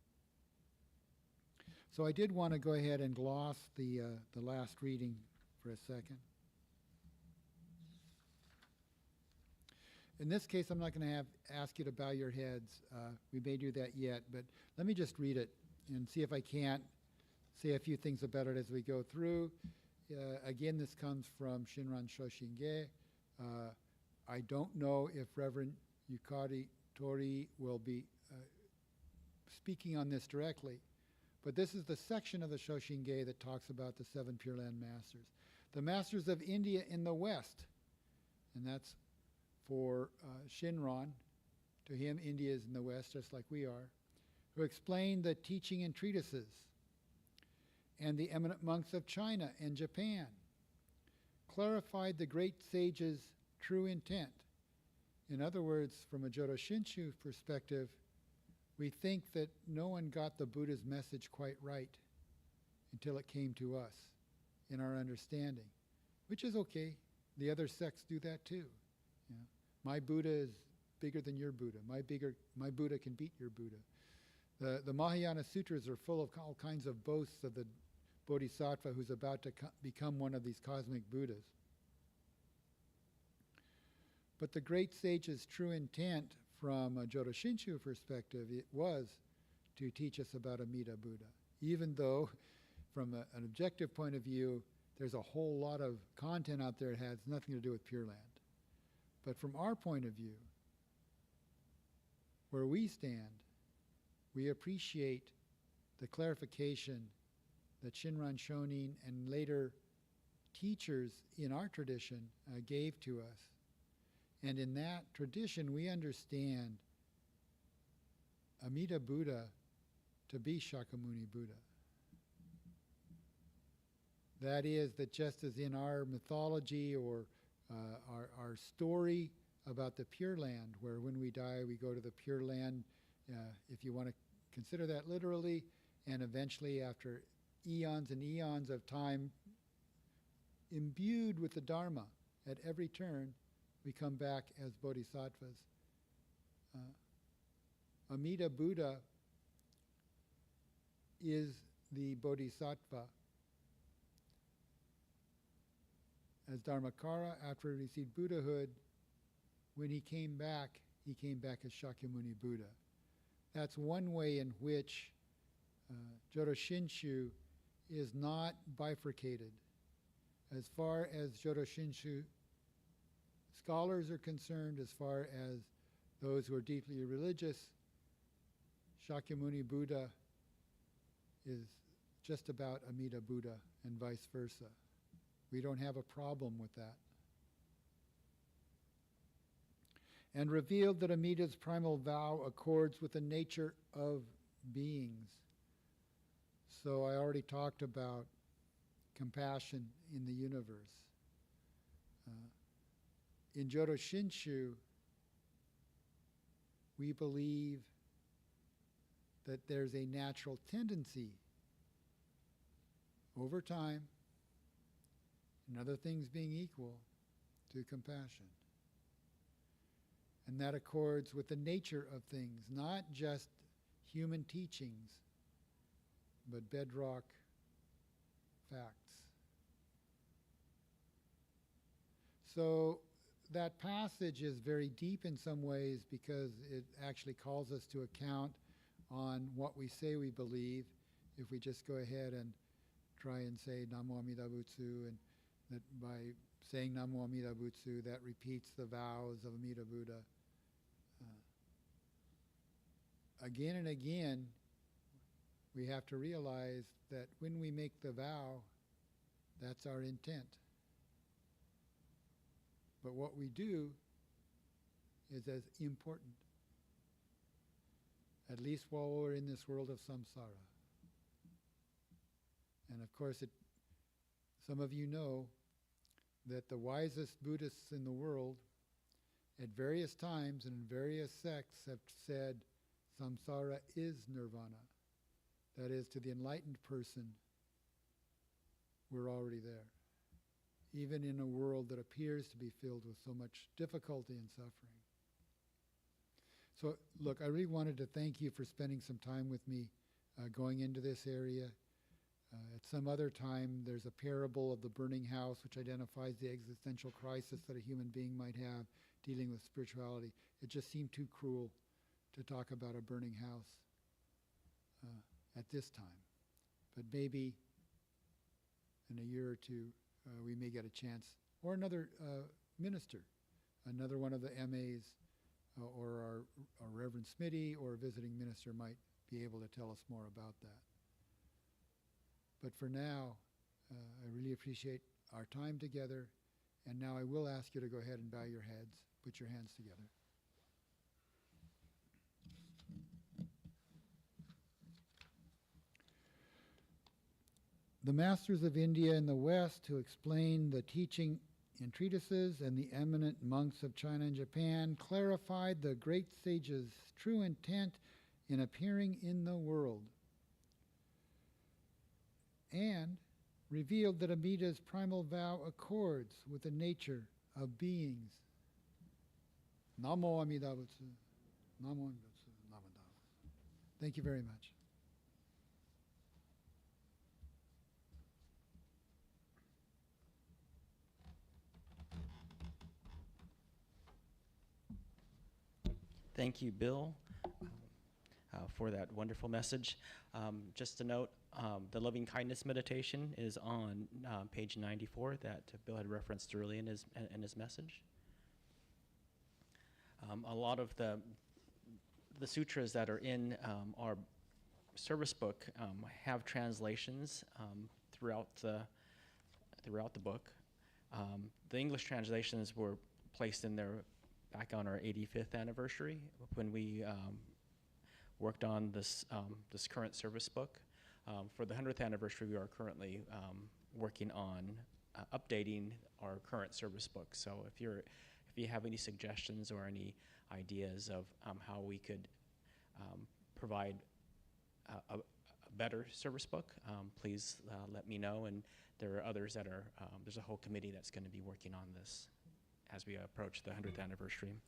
Speaker 2: So I did want to go ahead and gloss the last reading for a second. In this case, I'm not going to ask you to bow your heads. We may do that yet, but let me just read it and see if I can't say a few things about it as we go through. Again, this comes from Shinran Shoshinge. I don't know if Reverend Yukari Tori will be speaking on this directly, but this is the section of the Shoshinge that talks about the 7 Pure Land Masters. The Masters of India in the West, and that's for Shinran. To him, India is in the West, just like we are, who explained the teaching in treatises, and the eminent monks of China and Japan clarified the great sage's true intent. In other words, from a Jodo Shinshu perspective, we think that no one got the Buddha's message quite right until it came to us in our understanding, which is okay. The other sects do that too. You know, my Buddha is bigger than your Buddha. My Buddha can beat your Buddha. The Mahayana Sutras are full of all kinds of boasts of the Bodhisattva who's about to become one of these cosmic Buddhas. But the great sage's true intent from a Jodo Shinshu perspective, it was to teach us about Amida Buddha, even though from an objective point of view, there's a whole lot of content out there that has nothing to do with Pure Land. But from our point of view, where we stand, we appreciate the clarification that Shinran Shonin and later teachers in our tradition gave to us. And in that tradition, we understand Amida Buddha to be Shakyamuni Buddha. That is, that just as in our mythology or our story about the Pure Land, where when we die we go to the Pure Land, if you want to consider that literally, and eventually after eons and eons of time imbued with the Dharma at every turn, we come back as bodhisattvas. Amida Buddha is the bodhisattva. As Dharmakara, after he received Buddhahood, when he came back as Shakyamuni Buddha. That's one way in which Jodo Shinshu is not bifurcated. As far as Jodo Shinshu scholars are concerned, as far as those who are deeply religious, Shakyamuni Buddha is just about Amida Buddha and vice versa. We don't have a problem with that. And revealed that Amida's primal vow accords with the nature of beings. So I already talked about compassion in the universe. In Jodo Shinshu, we believe that there's a natural tendency over time, and other things being equal, to compassion. And that accords with the nature of things, not just human teachings, but bedrock facts. So that passage is very deep in some ways because it actually calls us to account on what we say we believe. If we just go ahead and try and say Namo Amida Butsu, and that by saying Namo Amida Butsu, that repeats the vows of Amida Buddha. Again and again, we have to realize that when we make the vow, that's our intent. But what we do is as important, at least while we're in this world of samsara. And of course, some of you know that the wisest Buddhists in the world at various times and in various sects have said samsara is nirvana. That is, to the enlightened person, we're already there. Even in a world that appears to be filled with so much difficulty and suffering. So, look, I really wanted to thank you for spending some time with me going into this area. At some other time, there's a parable of the burning house which identifies the existential crisis that a human being might have dealing with spirituality. It just seemed too cruel to talk about a burning house at this time. But maybe in a year or two, we may get a chance, or another minister, another one of the MAs, or our Reverend Smitty or a visiting minister might be able to tell us more about that. But for now, I really appreciate our time together, and now I will ask you to go ahead and bow your heads, put your hands together. The masters of India and the West who explained the teaching in treatises and the eminent monks of China and Japan clarified the great sage's true intent in appearing in the world and revealed that Amida's primal vow accords with the nature of beings. Namo Amida Butsu. Namo Amida Butsu. Namo Dharma. Thank you very much.
Speaker 1: Thank you, Bill, for that wonderful message. Just to note, the loving kindness meditation is on page 94 that Bill had referenced early in his message. A lot of the sutras that are in our service book have translations throughout the book. The English translations were placed in there back on our 85th anniversary when we worked on this current service book. For the 100th anniversary, we are currently working on updating our current service book. So if you have any suggestions or any ideas of how we could provide a better service book, please let me know. And there are others that are, there's a whole committee that's going to be working on this as we approach the 100th anniversary.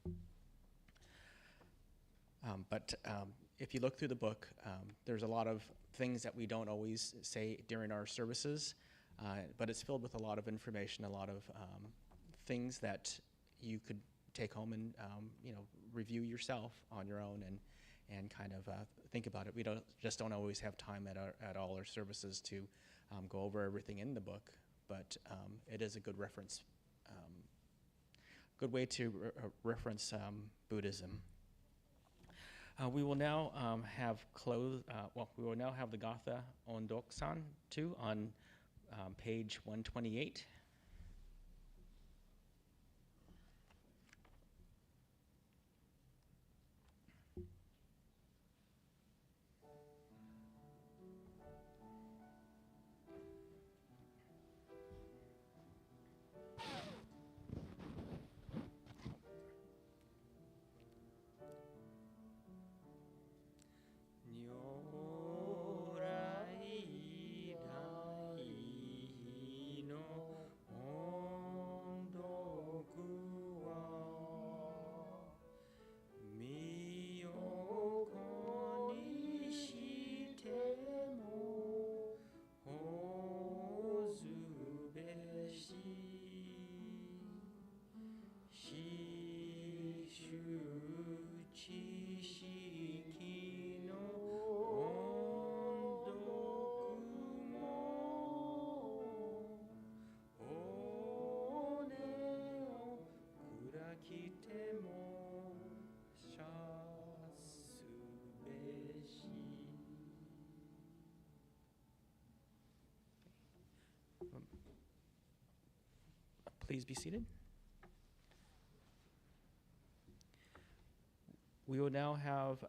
Speaker 1: But if you look through the book, there's a lot of things that we don't always say during our services, but it's filled with a lot of information, a lot of things that you could take home and review yourself on your own and kind of think about it. We don't always have time at all our services to go over everything in the book, but it is a good reference. Good way to reference Buddhism. We will now have the Gatha Ondokusan II on page 128. please be seated. We will now have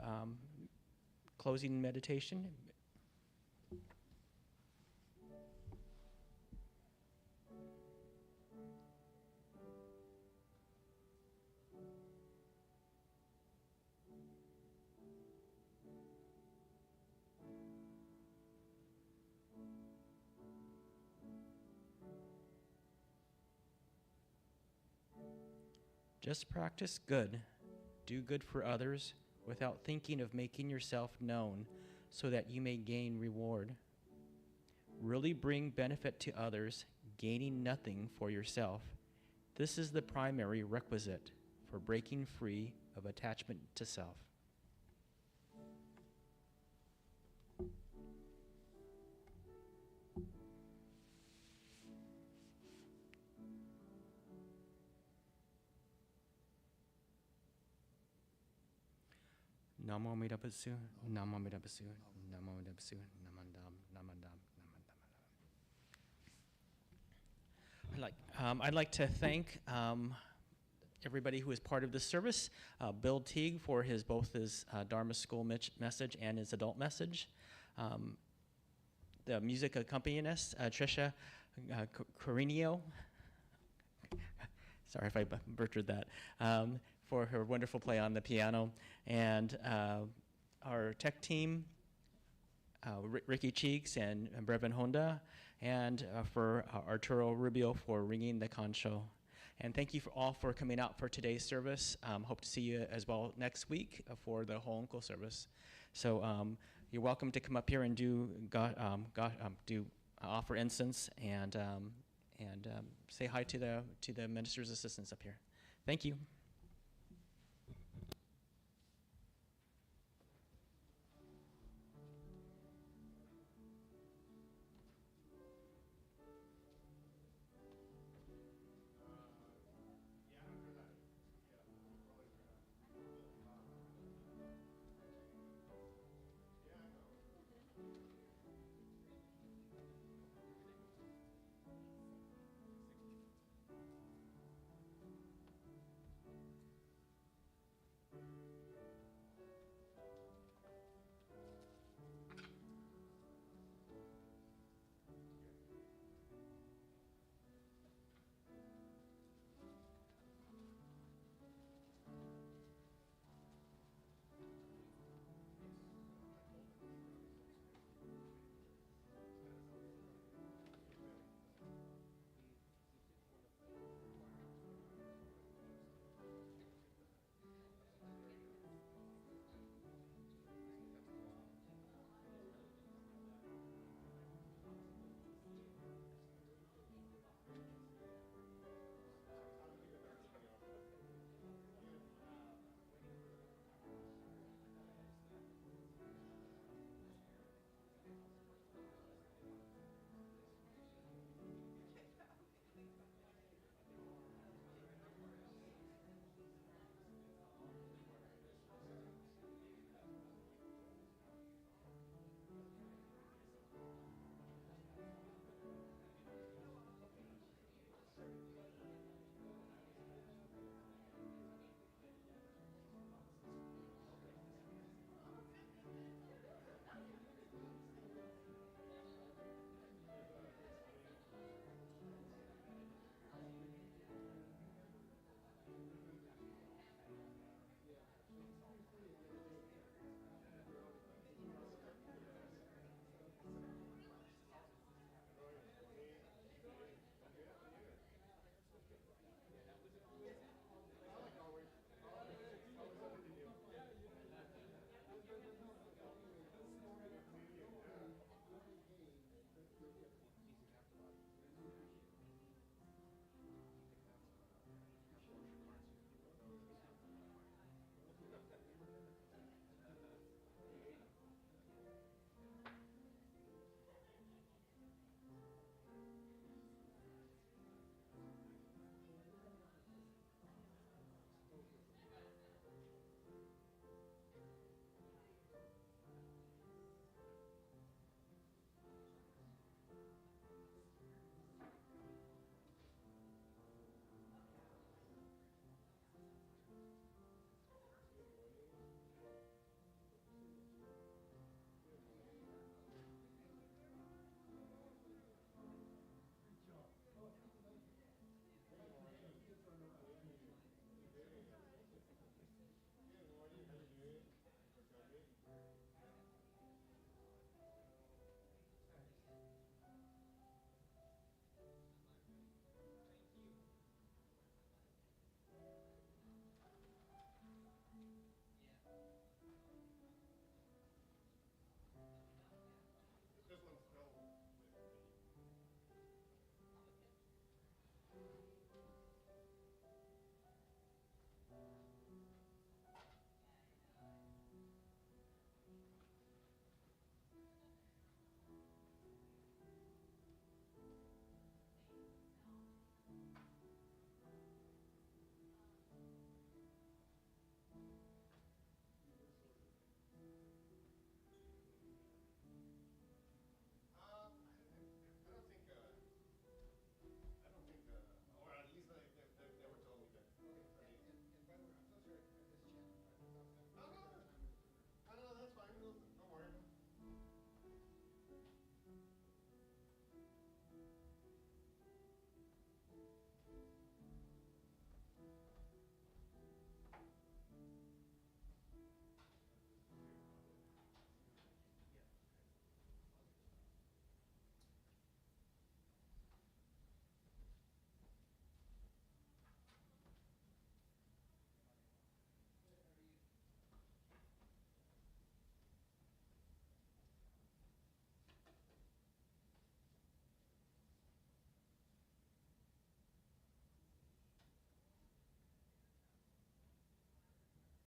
Speaker 1: closing meditation. Just practice good. Do good for others without thinking of making yourself known so that you may gain reward. Really bring benefit to others, gaining nothing for yourself. This is the primary requisite for breaking free of attachment to self. Namo Amida Butsu, Namo Amida Butsu, Namo Amida Butsu, Namandam, Namandam, Namandam. I'd like to thank everybody who is part of this service. Bill Teague for both his Dharma school message and his adult message. The music accompanist, Trishia, Carinio. Sorry if I butchered that. For her wonderful play on the piano, and our tech team, Ricky Cheeks and Brevin Honda, and for Arturo Rubio for ringing the Kansho. And thank you all for coming out for today's service. Hope to see you as well next week for the Ho'onko service. So you're welcome to come up here and offer incense and say hi to the minister's assistants up here. Thank you.